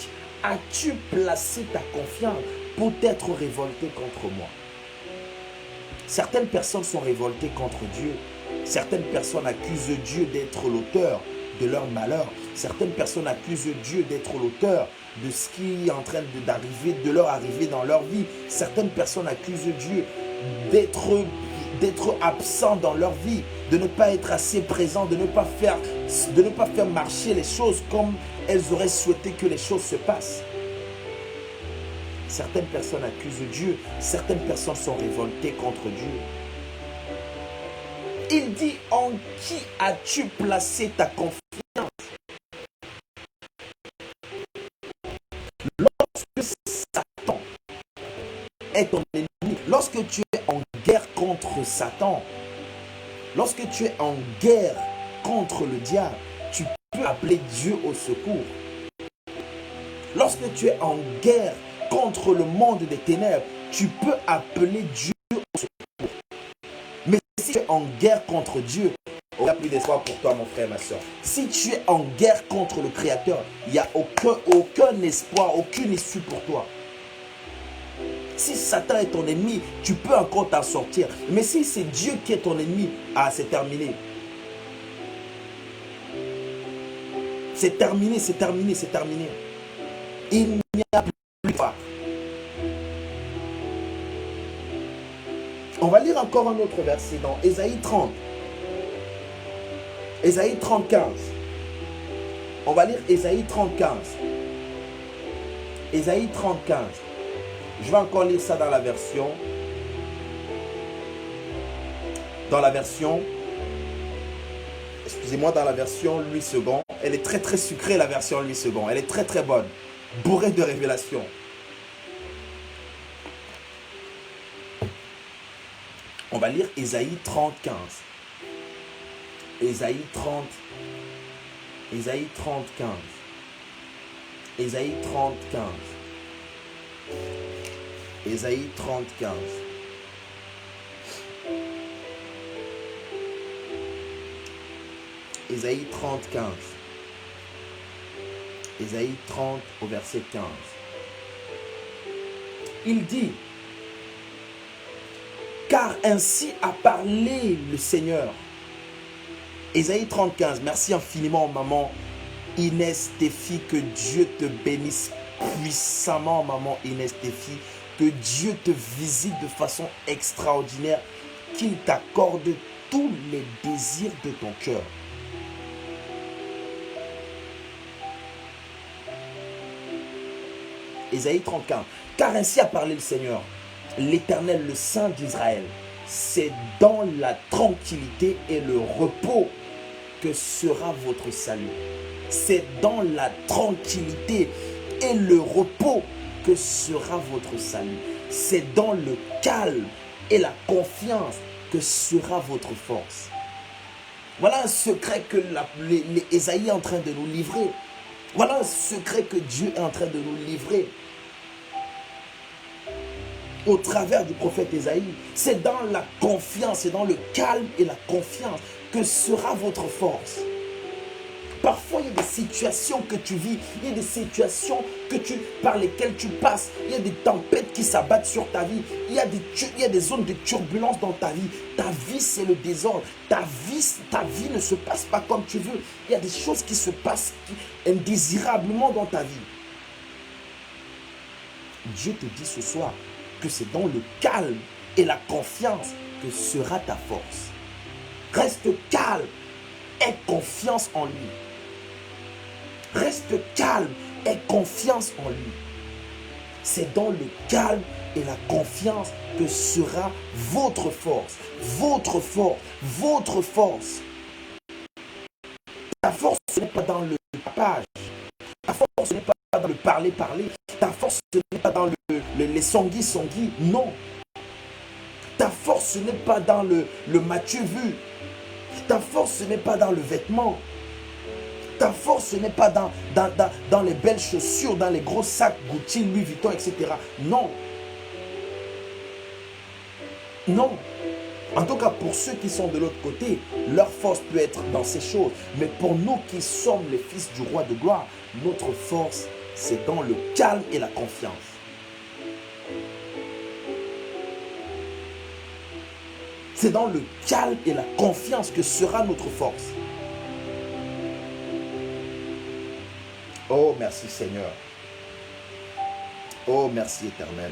as-tu placé ta confiance pour t'être révolté contre moi? Certaines personnes sont révoltées contre Dieu. Certaines personnes accusent Dieu d'être l'auteur de leur malheur. Certaines personnes accusent Dieu d'être l'auteur de ce qui est en train d'arriver, de leur arriver dans leur vie. Certaines personnes accusent Dieu d'être absent dans leur vie, de ne pas être assez présent, de ne pas faire marcher les choses comme elles auraient souhaité que les choses se passent. Certaines personnes accusent Dieu, certaines personnes sont révoltées contre Dieu. Il dit, en qui as-tu placé ta confiance? Lorsque Satan est ton ennemi, lorsque tu es en guerre contre Satan, lorsque tu es en guerre contre le diable, tu peux appeler Dieu au secours. Lorsque tu es en guerre contre le monde des ténèbres, tu peux appeler Dieu au secours. Mais si tu es en guerre contre Dieu, il n'y a plus d'espoir pour toi, mon frère, ma soeur. Si tu es en guerre contre le Créateur, il n'y a aucun espoir, aucune issue pour toi. Si Satan est ton ennemi, tu peux encore t'en sortir. Mais si c'est Dieu qui est ton ennemi, c'est terminé. C'est terminé, c'est terminé, c'est terminé. Il n'y a plus de foi. On va lire encore un autre verset dans Ésaïe 30. Ésaïe 30, 15. On va lire Ésaïe 30, 15. Ésaïe 30, 15. Je vais encore lire ça dans la version. Excusez-moi, dans la version Louis II. Elle est très très sucrée, la version Louis II. Elle est très très bonne. Bourrée de révélations. On va lire Ésaïe 30, 15. Ésaïe 30, 15. Ésaïe 30, 15. Ésaïe 30, 15. Ésaïe 30, 15. Ésaïe 30 au verset 15. Il dit, car ainsi a parlé le Seigneur. Ésaïe 30, 15. Merci infiniment, maman Inès Téphi, que Dieu te bénisse puissamment, maman Inès Téphi, que Dieu te visite de façon extraordinaire, qu'il t'accorde tous les désirs de ton cœur. Ésaïe 35. Car ainsi a parlé le Seigneur, l'Éternel, le Saint d'Israël. C'est dans la tranquillité et le repos que sera votre salut. C'est dans la tranquillité et le repos que sera votre salut. C'est dans le calme et la confiance que sera votre force. Voilà un secret que Ésaïe est en train de nous livrer. Voilà un secret que Dieu est en train de nous livrer au travers du prophète Ésaïe. C'est dans la confiance, c'est dans le calme et la confiance que sera votre force. Parfois, il y a des situations que tu vis, il y a des situations par lesquelles tu passes, il y a des tempêtes qui s'abattent sur ta vie, il y a des zones de turbulence dans ta vie. Ta vie, c'est le désordre. Ta vie ne se passe pas comme tu veux. Il y a des choses qui se passent indésirablement dans ta vie. Dieu te dit ce soir que c'est dans le calme et la confiance que sera ta force. Reste calme, aie confiance en lui. Reste calme, aie confiance en lui. C'est dans le calme et la confiance que sera votre force. Votre force, votre force. Ta force, ce n'est pas dans le tapage. Ta force, ce n'est pas dans le parler. Ta force, ce n'est pas dans les sangui. Non. Ta force, ce n'est pas dans le Mathieu vu. Ta force, ce n'est pas dans le vêtement. Ta force, ce n'est pas dans les belles chaussures, dans les gros sacs Gucci, Louis Vuitton, etc. Non. Non. En tout cas, pour ceux qui sont de l'autre côté, leur force peut être dans ces choses. Mais pour nous qui sommes les fils du roi de gloire, notre force, c'est dans le calme et la confiance. C'est dans le calme et la confiance que sera notre force. Oh, merci Seigneur. Oh, merci Éternel.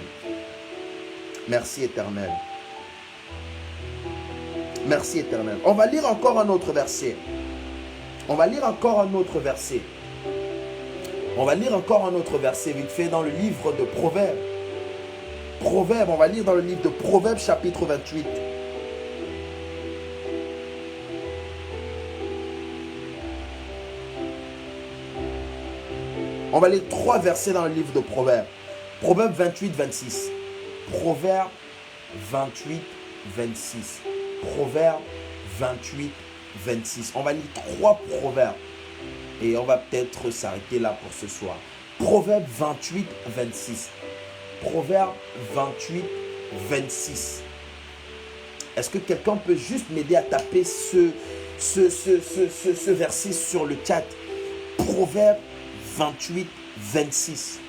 Merci Éternel. Merci Éternel. On va lire encore un autre verset. On va lire encore un autre verset. On va lire encore un autre verset vite fait dans le livre de Proverbes. Proverbes, on va lire dans le livre de Proverbes chapitre 28. On va lire 3 versets dans le livre de Proverbes. Proverbes 28, 26. Proverbes 28, 26. Proverbes 28, 26. On va lire 3 proverbes. Et on va peut-être s'arrêter là pour ce soir. Proverbes 28, 26. Proverbes 28, 26. Est-ce que quelqu'un peut juste m'aider à taper ce verset sur le chat? Proverbes 28, 26.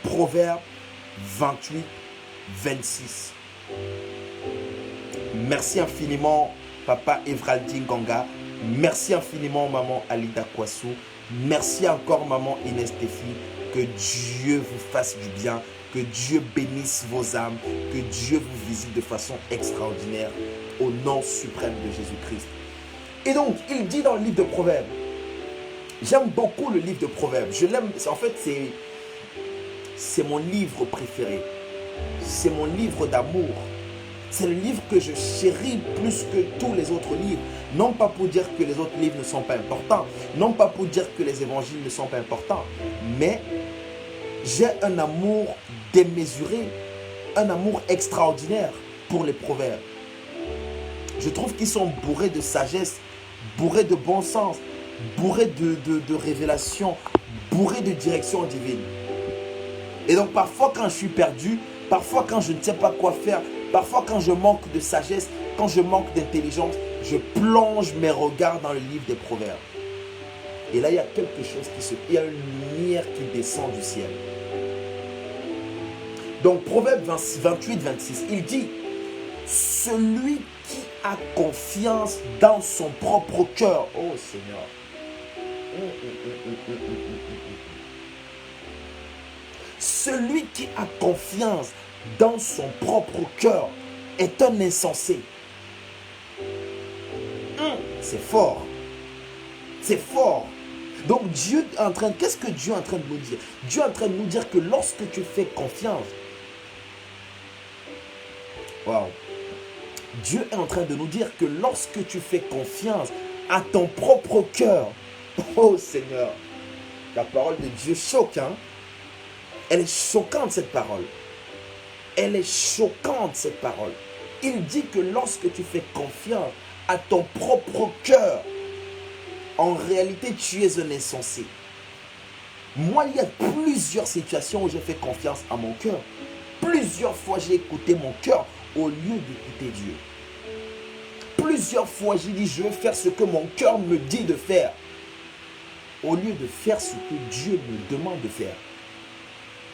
Proverbe 28, 26. Merci infiniment, Papa Evraldine Ganga. Merci infiniment, Maman Alida Kwasu. Merci encore, Maman Inès Téphi. Que Dieu vous fasse du bien. Que Dieu bénisse vos âmes. Que Dieu vous visite de façon extraordinaire. Au nom suprême de Jésus-Christ. Et donc, il dit dans le livre de Proverbes, j'aime beaucoup le livre de Proverbes. Je l'aime, en fait, c'est mon livre préféré. C'est mon livre d'amour. C'est le livre que je chéris plus que tous les autres livres. Non pas pour dire que les autres livres ne sont pas importants. Non pas pour dire que les évangiles ne sont pas importants. Mais j'ai un amour démesuré, un amour extraordinaire pour les proverbes. Je trouve qu'ils sont bourrés de sagesse, bourrés de bon sens, bourré de révélations, bourré de direction divine. Et donc parfois quand je suis perdu, parfois quand je ne sais pas quoi faire, parfois quand je manque de sagesse, quand je manque d'intelligence, je plonge mes regards dans le livre des Proverbes. Et là, il y a quelque chose il y a une lumière qui descend du ciel. Donc, Proverbe 28, 26, il dit, celui qui a confiance dans son propre cœur. Oh Seigneur. Celui qui a confiance dans son propre cœur est un insensé. C'est fort. C'est fort. Donc Dieu est en train, qu'est-ce que Dieu est en train de nous dire? Dieu est en train de nous dire que lorsque tu fais confiance, wow. Dieu est en train de nous dire que lorsque tu fais confiance à ton propre cœur, oh Seigneur, la parole de Dieu choque, hein? Elle est choquante cette parole. Elle est choquante cette parole. Il dit que lorsque tu fais confiance à ton propre cœur, en réalité, tu es un insensé. Moi, il y a plusieurs situations où j'ai fait confiance à mon cœur. Plusieurs fois, j'ai écouté mon cœur au lieu d'écouter Dieu. Plusieurs fois, j'ai dit, je vais faire ce que mon cœur me dit de faire, au lieu de faire ce que Dieu me demande de faire.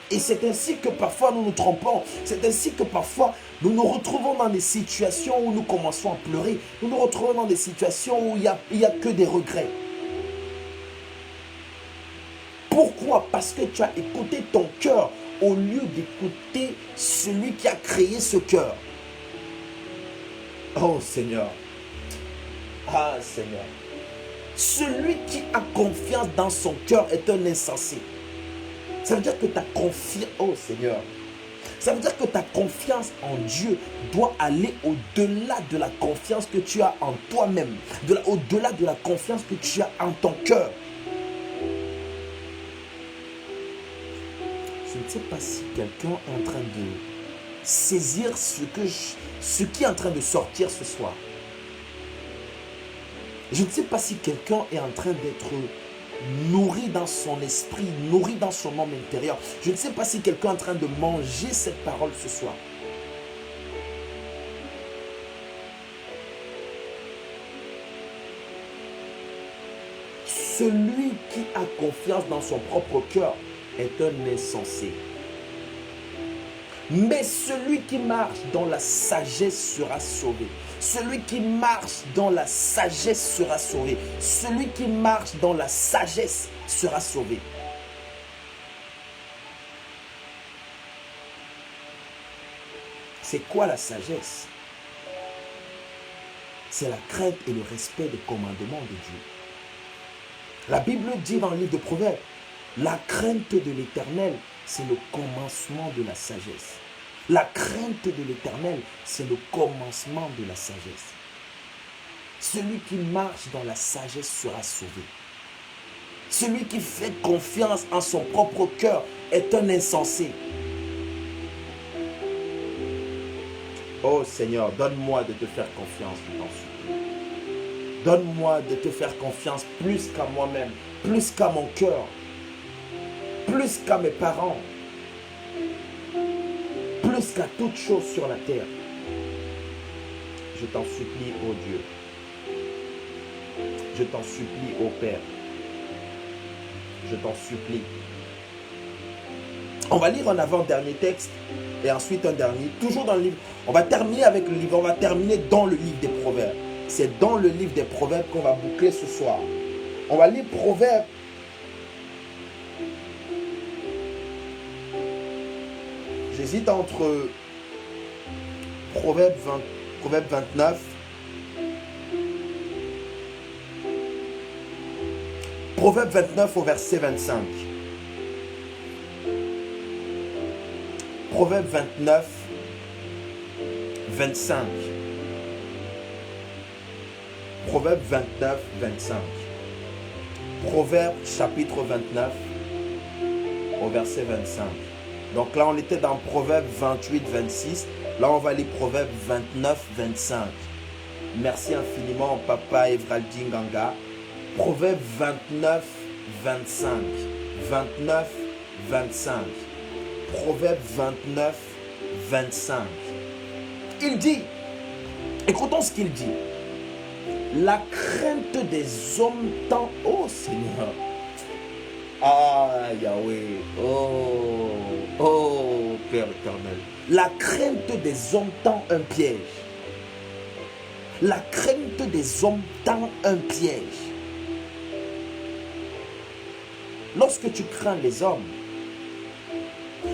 Et c'est ainsi que parfois nous nous trompons. C'est ainsi que parfois nous nous retrouvons dans des situations où nous commençons à pleurer. Nous nous retrouvons dans des situations où il n'y a que des regrets. Pourquoi? Parce que tu as écouté ton cœur au lieu d'écouter celui qui a créé ce cœur. Oh Seigneur. Ah Seigneur. Celui qui a confiance dans son cœur est un insensé. Ça veut dire que ta confiance, oh Seigneur, ça veut dire que ta confiance en Dieu doit aller au-delà de la confiance que tu as en toi-même, au-delà de la confiance que tu as en ton cœur. Je ne sais pas si quelqu'un est en train de saisir ce qui est en train de sortir ce soir. Je ne sais pas si quelqu'un est en train d'être nourri dans son esprit, nourri dans son homme intérieur. Je ne sais pas si quelqu'un est en train de manger cette parole ce soir. Celui qui a confiance dans son propre cœur est un insensé. Mais celui qui marche dans la sagesse sera sauvé. Celui qui marche dans la sagesse sera sauvé. Celui qui marche dans la sagesse sera sauvé. C'est quoi la sagesse? C'est la crainte et le respect des commandements de Dieu. La Bible dit dans le livre de Proverbes, la crainte de l'Éternel, c'est le commencement de la sagesse. La crainte de l'Éternel, c'est le commencement de la sagesse. Celui qui marche dans la sagesse sera sauvé. Celui qui fait confiance en son propre cœur est un insensé. Oh Seigneur, donne-moi de te faire confiance, je t'en supplie. Donne-moi de te faire confiance plus qu'à moi-même, plus qu'à mon cœur, plus qu'à mes parents, plus qu'à toute chose sur la terre. Je t'en supplie, ô Dieu. Je t'en supplie, ô Père. Je t'en supplie. On va lire un avant-dernier texte et ensuite un dernier, toujours dans le livre. On va terminer avec le livre, on va terminer dans le livre des Proverbes. C'est dans le livre des Proverbes qu'on va boucler ce soir. On va lire Proverbes. J'hésite entre Proverbes 29. Proverbe 29 au verset 25. Proverbe 29, 25. Proverbe 29, 25. Proverbe chapitre 29 au verset 25. Donc là, on était dans Proverbe 28, 26. Là, on va lire Proverbe 29, 25. Merci infiniment, Papa Evraldi Nganga, Proverbe 29, 25. 29, 25. Proverbe 29, 25. Il dit, écoutons ce qu'il dit. La crainte des hommes tend, oh Seigneur, ah Yahweh, oh Père éternel, la crainte des hommes tend un piège. La crainte des hommes tend un piège. Lorsque tu crains les hommes,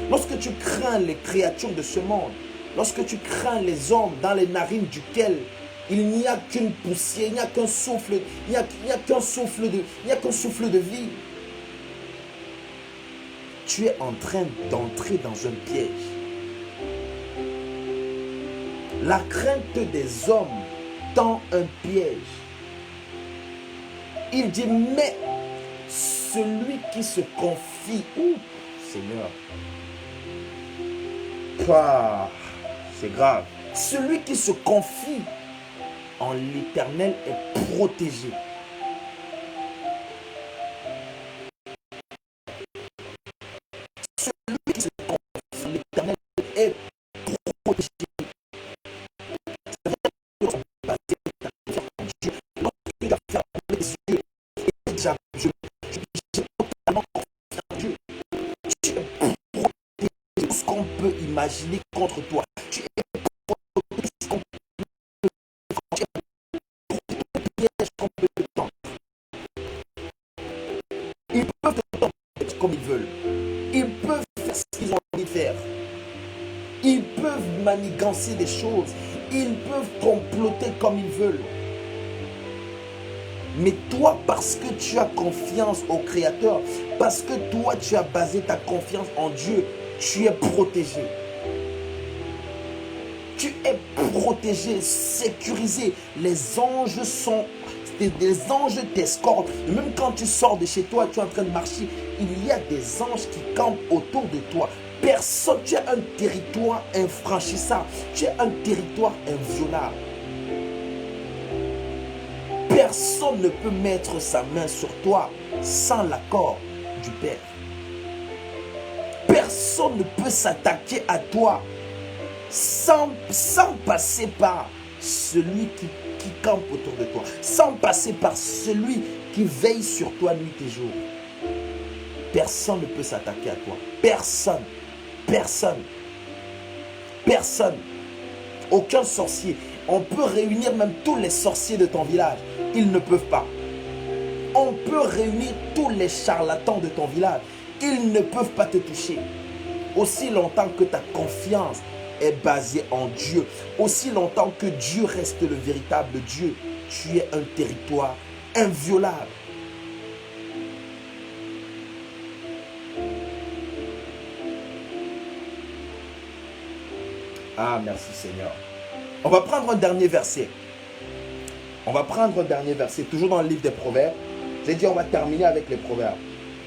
lorsque tu crains les créatures de ce monde, lorsque tu crains les hommes dans les narines duquel il n'y a qu'une poussière, il n'y a qu'un souffle, il n'y a qu'un souffle de vie, tu es en train d'entrer dans un piège. La crainte des hommes tend un piège. Il dit, mais celui qui se confie, Seigneur, c'est grave. Celui qui se confie en l'Éternel est protégé. Celui qui se confie en l'Éternel est protégé. Lorsque tu as fermé les yeux et déjà, je totalement confiance en Dieu. Tu es protégé de tout ce qu'on peut imaginer contre toi. Tu es protégé de tout ce qu'on peut ils peuvent te tenter comme ils veulent. Ils peuvent faire ce qu'ils ont envie de faire. Ils peuvent manigancer des choses. Ils peuvent comploter comme ils veulent. Mais toi, parce que tu as confiance au Créateur, parce que toi, tu as basé ta confiance en Dieu, tu es protégé. Tu es protégé, sécurisé. Les anges sont... Des anges t'escortent. Même quand tu sors de chez toi, tu es en train de marcher, il y a des anges qui campent autour de toi. Personne, tu as un territoire infranchissable. Tu as un territoire inviolable. Personne ne peut mettre sa main sur toi sans l'accord du Père. Personne ne peut s'attaquer à toi sans passer par celui qui campe autour de toi, sans passer par celui qui veille sur toi nuit et jour. Personne ne peut s'attaquer à toi. Personne. Personne. Personne. Aucun sorcier. On peut réunir même tous les sorciers de ton village. Ils ne peuvent pas. On peut réunir tous les charlatans de ton village. Ils ne peuvent pas te toucher. Aussi longtemps que ta confiance est basée en Dieu, aussi longtemps que Dieu reste le véritable Dieu, tu es un territoire inviolable. Ah, merci Seigneur. On va prendre un dernier verset. On va prendre un dernier verset, toujours dans le livre des Proverbes. J'ai dit on va terminer avec les Proverbes.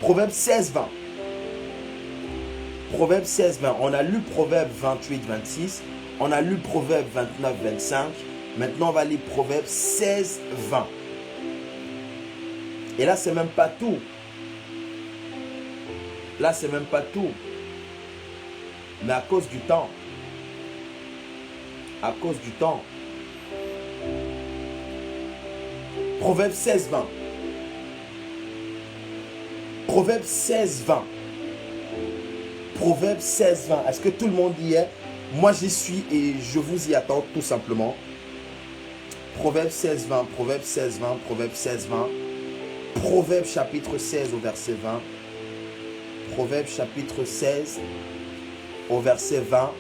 Proverbe 16, 20. Proverbe 16, 20. On a lu Proverbe 28, 26. On a lu Proverbe 29, 25. Maintenant, on va lire Proverbe 16, 20. Et là, c'est même pas tout. Là, c'est même pas tout. Mais à cause du temps. À cause du temps. Proverbe 16, 20. Proverbe 16, 20. Proverbe 16, 20. Est-ce que tout le monde y est? Moi, j'y suis et je vous y attends tout simplement. Proverbe 16, 20. Proverbe 16, 20. Proverbe 16, 20. Proverbe chapitre 16 au verset 20. Proverbe chapitre 16 au verset 20.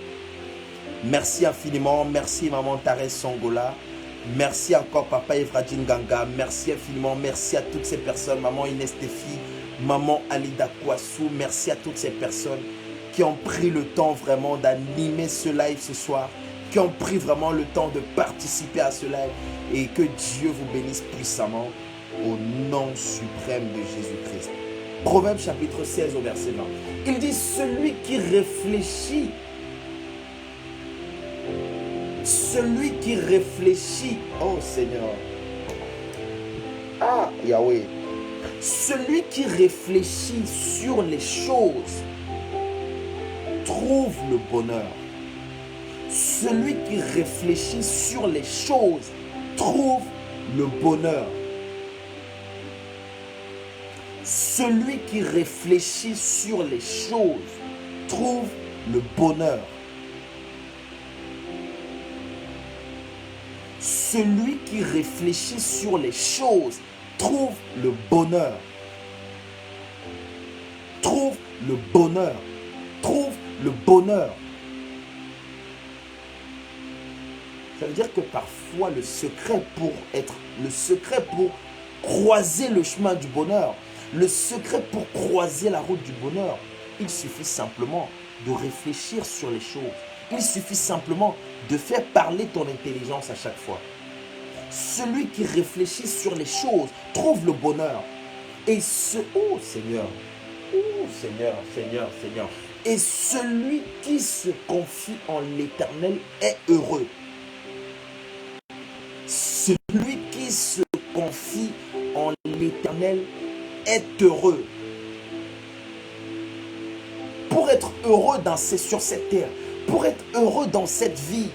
Merci infiniment. Merci Maman Thérèse Songola. Merci encore Papa Evradine Ganga. Merci infiniment. Merci à toutes ces personnes. Maman Inès Tefi. Maman Alida Kouassou. Merci à toutes ces personnes qui ont pris le temps vraiment d'animer ce live ce soir. Qui ont pris vraiment le temps de participer à ce live. Et que Dieu vous bénisse puissamment. Au nom suprême de Jésus-Christ. Proverbe chapitre 16 au verset 20. Il dit, celui qui réfléchit, oh Seigneur, Ah, Yahweh. Celui qui réfléchit sur les choses trouve le bonheur. Celui qui réfléchit sur les choses trouve le bonheur. Celui qui réfléchit sur les choses trouve le bonheur. Celui qui réfléchit sur les choses trouve le bonheur. Trouve le bonheur. Trouve le bonheur. Ça veut dire que parfois le secret pour croiser le chemin du bonheur, le secret pour croiser la route du bonheur, il suffit simplement de réfléchir sur les choses. Il suffit simplement de faire parler ton intelligence à chaque fois. Celui qui réfléchit sur les choses trouve le bonheur. Et oh Seigneur, Seigneur. Et celui qui se confie en l'Éternel est heureux. Celui qui se confie en l'Éternel est heureux. Pour être heureux sur cette terre, pour être heureux dans cette vie,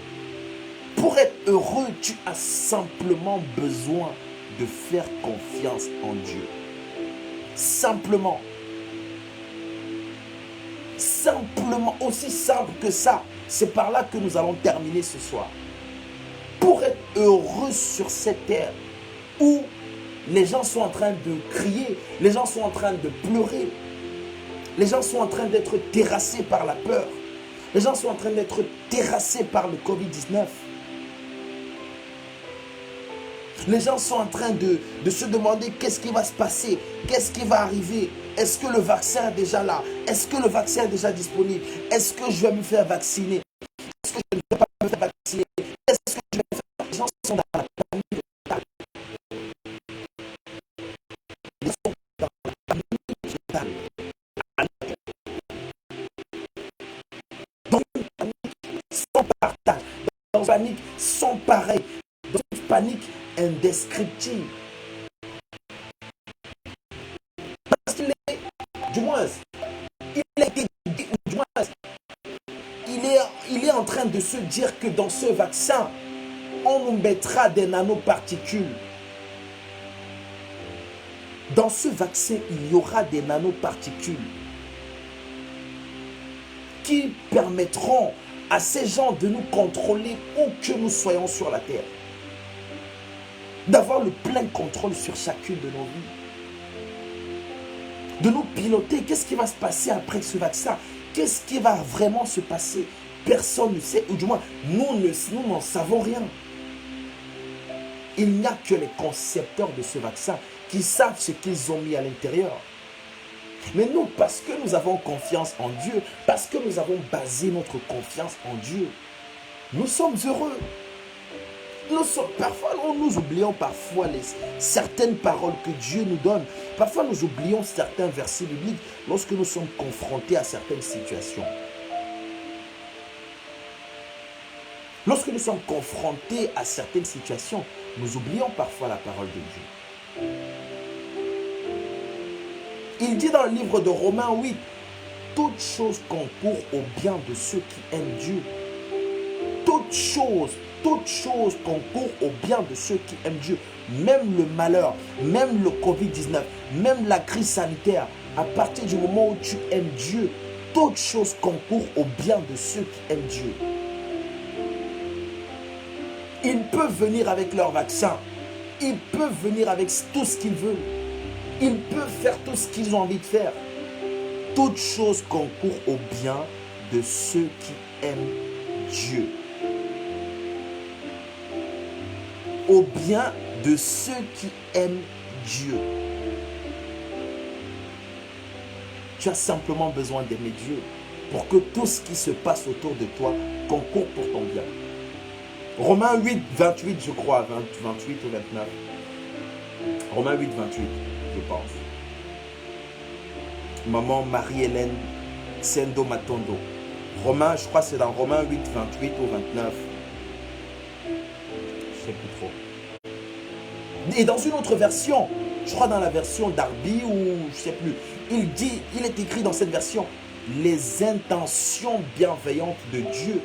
pour être heureux, tu as simplement besoin de faire confiance en Dieu. Simplement. Simplement, aussi simple que ça. C'est par là que nous allons terminer ce soir. Pour être heureux sur cette terre où les gens sont en train de crier, les gens sont en train de pleurer, les gens sont en train d'être terrassés par la peur, les gens sont en train d'être terrassés par le Covid-19. Les gens sont en train de se demander qu'est-ce qui va se passer, qu'est-ce qui va arriver, est-ce que le vaccin est déjà là, est-ce que le vaccin est déjà disponible, est-ce que je vais me faire vacciner, est-ce que je ne vais pas me faire vacciner, est-ce que je vais faire... Les gens sont dans la panique totale. Ils sont dans la panique totale. Dans une panique sans partage, dans une panique sans pareil, dans une panique indescriptible. Parce qu'il est, du moins, il est en train de se dire que dans ce vaccin, on nous mettra des nanoparticules. Dans ce vaccin, il y aura des nanoparticules qui permettront à ces gens de nous contrôler où que nous soyons sur la terre. D'avoir le plein contrôle sur chacune de nos vies. De nous piloter. Qu'est-ce qui va se passer après ce vaccin? Qu'est-ce qui va vraiment se passer? Personne ne sait, ou du moins, nous n'en savons rien. Il n'y a que les concepteurs de ce vaccin qui savent ce qu'ils ont mis à l'intérieur. Mais nous, parce que nous avons confiance en Dieu, parce que nous avons basé notre confiance en Dieu, nous sommes heureux. Parfois, nous oublions certaines paroles que Dieu nous donne. Parfois, nous oublions certains versets bibliques lorsque nous sommes confrontés à certaines situations. Lorsque nous sommes confrontés à certaines situations, nous oublions parfois la parole de Dieu. Il dit dans le livre de Romains 8, « Toute chose concourt au bien de ceux qui aiment Dieu. » Toute chose concourt au bien de ceux qui aiment Dieu. Même le malheur, même le Covid-19, même la crise sanitaire, à partir du moment où tu aimes Dieu, toute chose concourt au bien de ceux qui aiment Dieu. Ils peuvent venir avec leur vaccin, ils peuvent venir avec tout ce qu'ils veulent, ils peuvent faire tout ce qu'ils ont envie de faire. Toute chose concourt au bien de ceux qui aiment Dieu. Au bien de ceux qui aiment Dieu. Tu as simplement besoin d'aimer Dieu pour que tout ce qui se passe autour de toi concourt pour ton bien. Romains 8, 28, je crois, 28 ou 29. Romains 8, 28, je pense. Maman Marie-Hélène Sendo Matondo. Romains, je crois que c'est dans Romains 8, 28 ou 29. Je ne sais plus trop. Et dans une autre version, je crois dans la version Darby ou je ne sais plus, il est écrit dans cette version, les intentions bienveillantes de Dieu.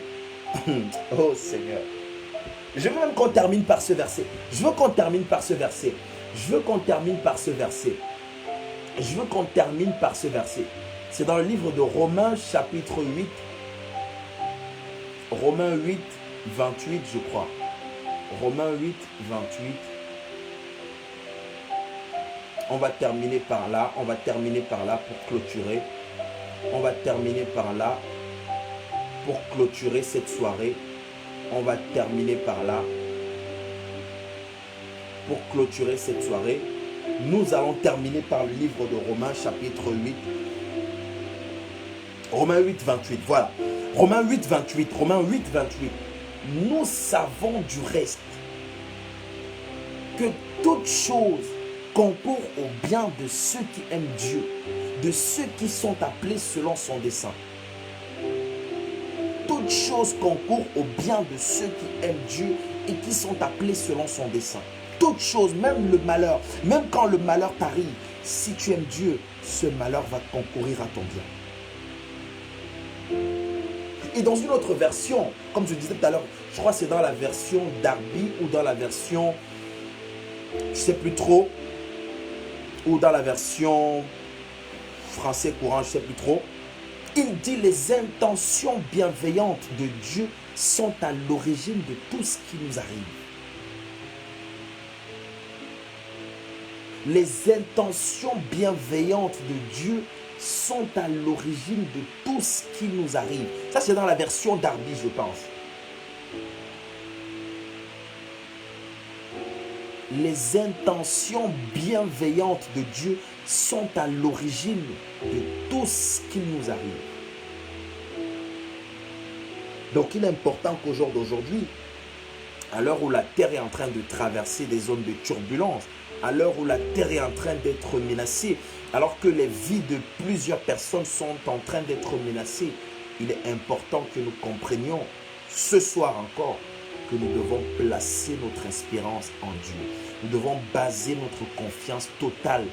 Oh Seigneur. Je veux même qu'on termine par ce verset. Je veux qu'on termine par ce verset. Je veux qu'on termine par ce verset. Je veux qu'on termine par ce verset. C'est dans le livre de Romains chapitre 8. Romains 8, 28 je crois. Romains 8, 28. On va terminer par là. On va terminer par là pour clôturer. On va terminer par là pour clôturer cette soirée. On va terminer par là pour clôturer cette soirée. Nous allons terminer par le livre de Romains chapitre 8. Romains 8, 28. Voilà. Romains 8, 28. Romains 8, 28. Nous savons du reste que toute chose concourt au bien de ceux qui aiment Dieu, de ceux qui sont appelés selon son dessein. Toute chose concourt au bien de ceux qui aiment Dieu et qui sont appelés selon son dessein. Toute chose, même le malheur, même quand le malheur t'arrive, si tu aimes Dieu, ce malheur va concourir à ton bien. Et dans une autre version, comme je disais tout à l'heure, je crois que c'est dans la version Darby ou dans la version, je ne sais plus trop, ou dans la version français courant, je ne sais plus trop, il dit les intentions bienveillantes de Dieu sont à l'origine de tout ce qui nous arrive. Les intentions bienveillantes de Dieu sont à l'origine de tout ce qui nous arrive. Ça, c'est dans la version Darby, je pense. Les intentions bienveillantes de Dieu sont à l'origine de tout ce qui nous arrive. Donc, il est important qu'au jour d'aujourd'hui, à l'heure où la Terre est en train de traverser des zones de turbulence, à l'heure où la Terre est en train d'être menacée, alors que les vies de plusieurs personnes sont en train d'être menacées, il est important que nous comprenions ce soir encore que nous devons placer notre espérance en Dieu. Nous devons baser notre confiance totale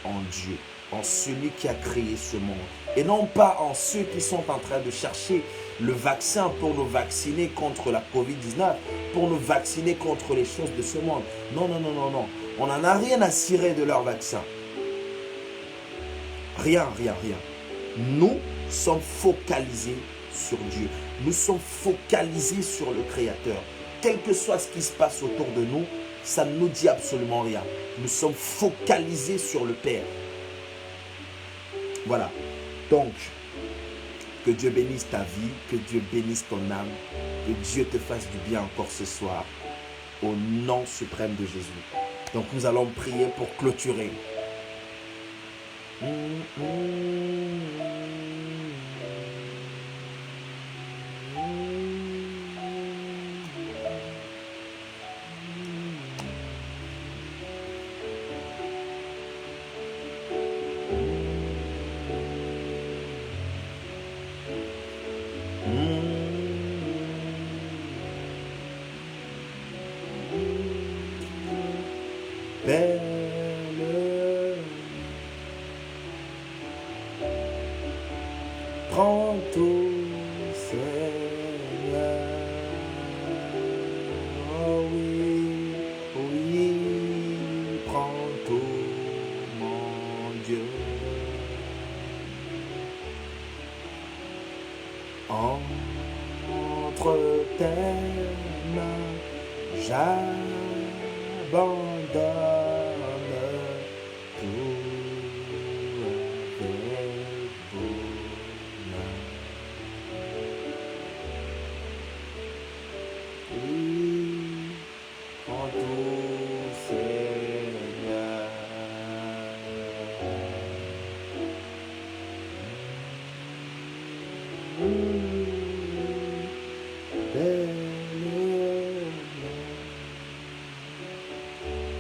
en Dieu, en celui qui a créé ce monde. Et non pas en ceux qui sont en train de chercher le vaccin pour nous vacciner contre la COVID-19, pour nous vacciner contre les choses de ce monde. Non, non, non, non, non. On n'en a rien à cirer de leur vaccin. Rien, rien, rien. Nous sommes focalisés sur Dieu. Nous sommes focalisés sur le Créateur. Quel que soit ce qui se passe autour de nous, ça ne nous dit absolument rien. Nous sommes focalisés sur le Père. Voilà. Donc, que Dieu bénisse ta vie, que Dieu bénisse ton âme, que Dieu te fasse du bien encore ce soir, au nom suprême de Jésus. Donc, nous allons prier pour clôturer. Prends tout, Seigneur. Oh oui, oui, prends tout, mon Dieu. Entre tes mains, j'abandonne.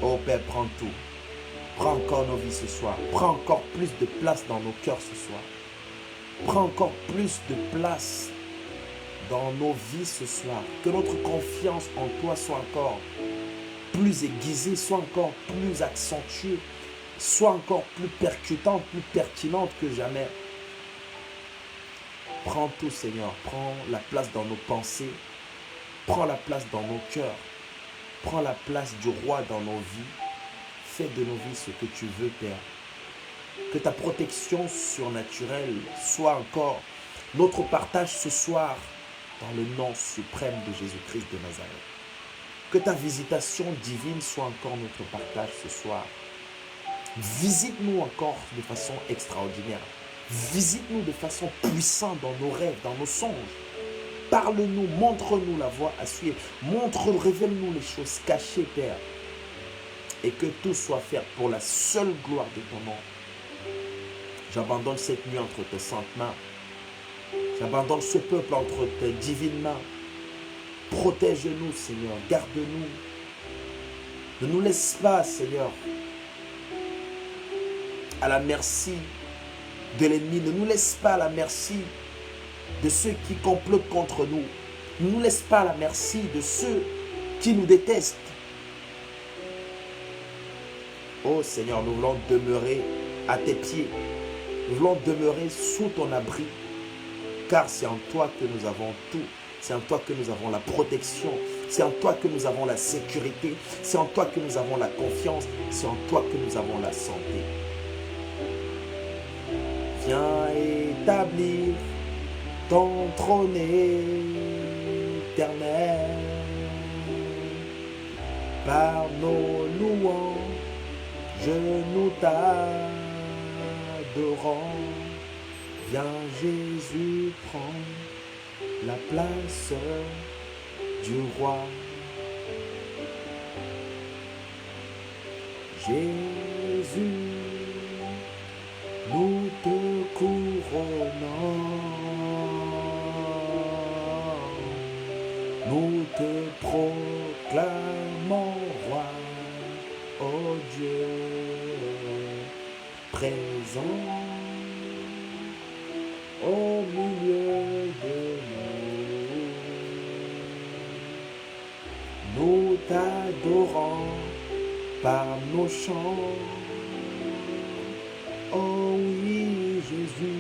Oh Père, prends tout. Prends encore nos vies ce soir. Prends encore plus de place dans nos cœurs ce soir. Prends encore plus de place dans nos vies ce soir. Que notre confiance en toi soit encore plus aiguisée, soit encore plus accentuée, soit encore plus percutante, plus pertinente que jamais. Prends tout, Seigneur. Prends la place dans nos pensées. Prends la place dans nos cœurs. Prends la place du roi dans nos vies. Fais de nos vies ce que tu veux, Père. Que ta protection surnaturelle soit encore notre partage ce soir dans le nom suprême de Jésus-Christ de Nazareth. Que ta visitation divine soit encore notre partage ce soir. Visite-nous encore de façon extraordinaire. Visite-nous de façon puissante dans nos rêves, dans nos songes. Parle-nous, montre-nous la voie à suivre. Révèle-nous les choses cachées, Père. Et que tout soit fait pour la seule gloire de ton nom. J'abandonne cette nuit entre tes saintes mains. J'abandonne ce peuple entre tes divines mains. Protège-nous, Seigneur. Garde-nous. Ne nous laisse pas, Seigneur, à la merci de l'ennemi. Ne nous laisse pas à la merci de ceux qui complotent contre nous. Ne nous laisse pas à la merci de ceux qui nous détestent. Oh Seigneur, nous voulons demeurer à tes pieds. Nous voulons demeurer sous ton abri. Car c'est en toi que nous avons tout. C'est en toi que nous avons la protection. C'est en toi que nous avons la sécurité. C'est en toi que nous avons la confiance. C'est en toi que nous avons la santé. Viens établir ton trône éternel par nos louanges. Nous t'adorons. Viens Jésus, prends la place du roi. Jésus, nous te couronnons. Nous te proclamons roi, oh Dieu, présent au milieu de nous. Nous t'adorons par nos chants. Oh oui, Jésus,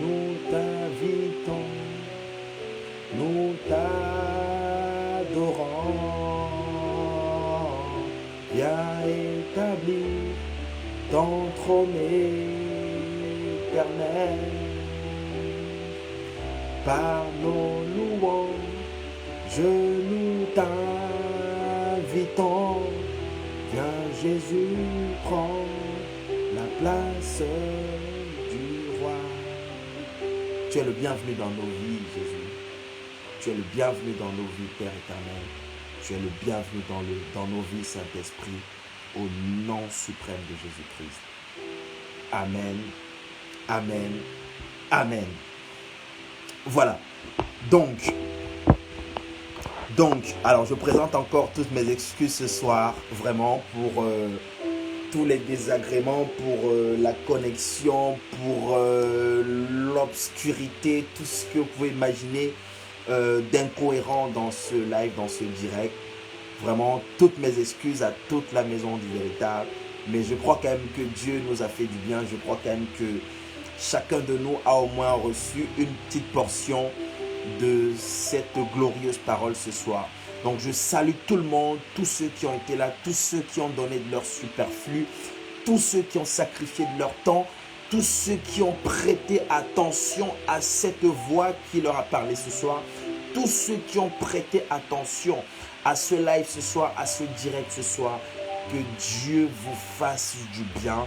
nous t'invitons. Nous t'adorons. Viens établir ton trône éternel. Par nos louanges, nous t'invitons. Viens Jésus, prends la place du roi. Tu es le bienvenu dans nos vies, Jésus. Tu es le bienvenu dans nos vies, Père éternel. Tu es le bienvenu dans nos vies, Saint-Esprit, au nom suprême de Jésus-Christ. Amen, amen, amen. Voilà. Donc, alors je présente encore toutes mes excuses ce soir, vraiment, pour tous les désagréments, pour la connexion, pour l'obscurité, tout ce que vous pouvez imaginer d'incohérent dans ce live, dans ce direct. Vraiment, toutes mes excuses à toute la maison du véritable. Mais je crois quand même que Dieu nous a fait du bien. Je crois quand même que chacun de nous a au moins reçu une petite portion de cette glorieuse parole ce soir. Donc je salue tout le monde, tous ceux qui ont été là, tous ceux qui ont donné de leur superflu, tous ceux qui ont sacrifié de leur temps, tous ceux qui ont prêté attention à cette voix qui leur a parlé ce soir, tous ceux qui ont prêté attention à ce live ce soir, à ce direct ce soir. Que Dieu vous fasse du bien,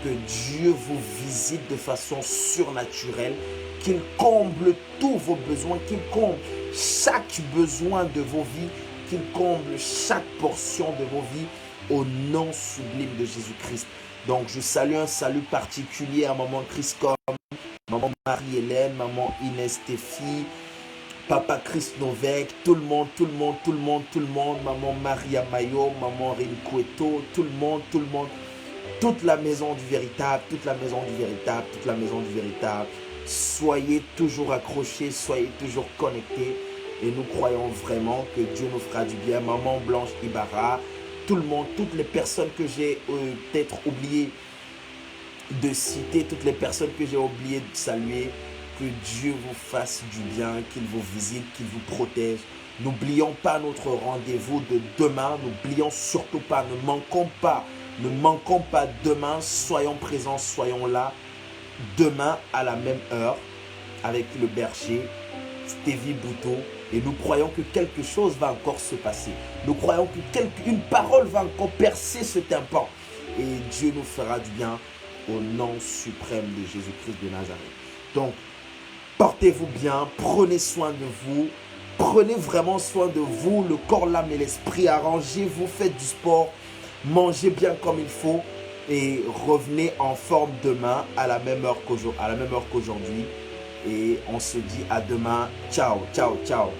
que Dieu vous visite de façon surnaturelle, qu'il comble tous vos besoins, qu'il comble chaque besoin de vos vies, qu'il comble chaque portion de vos vies au nom sublime de Jésus-Christ. Donc je salue un salut particulier à maman Chriscom, maman Marie-Hélène, maman Inès Stéphie, Papa Chris Novek, tout le monde, maman Maria Mayo, maman Rin Cueto, tout le monde, toute la maison du véritable, soyez toujours accrochés, soyez toujours connectés et nous croyons vraiment que Dieu nous fera du bien. Maman Blanche Ibarra, tout le monde, toutes les personnes que j'ai peut-être oublié de citer, toutes les personnes que j'ai oublié de saluer. Que Dieu vous fasse du bien, qu'il vous visite, qu'il vous protège. N'oublions pas notre rendez-vous de demain. N'oublions surtout pas, ne manquons pas. Ne manquons pas demain. Soyons présents, soyons là. Demain à la même heure avec le berger Stevie Bouteau. Et nous croyons que quelque chose va encore se passer. Nous croyons qu'une parole va encore percer ce tympan. Et Dieu nous fera du bien au nom suprême de Jésus-Christ de Nazareth. Donc, portez-vous bien, prenez soin de vous, prenez vraiment soin de vous, le corps, l'âme et l'esprit, arrangez-vous, faites du sport, mangez bien comme il faut et revenez en forme demain à la même heure qu'aujourd'hui. Et on se dit à demain. Ciao, ciao, ciao.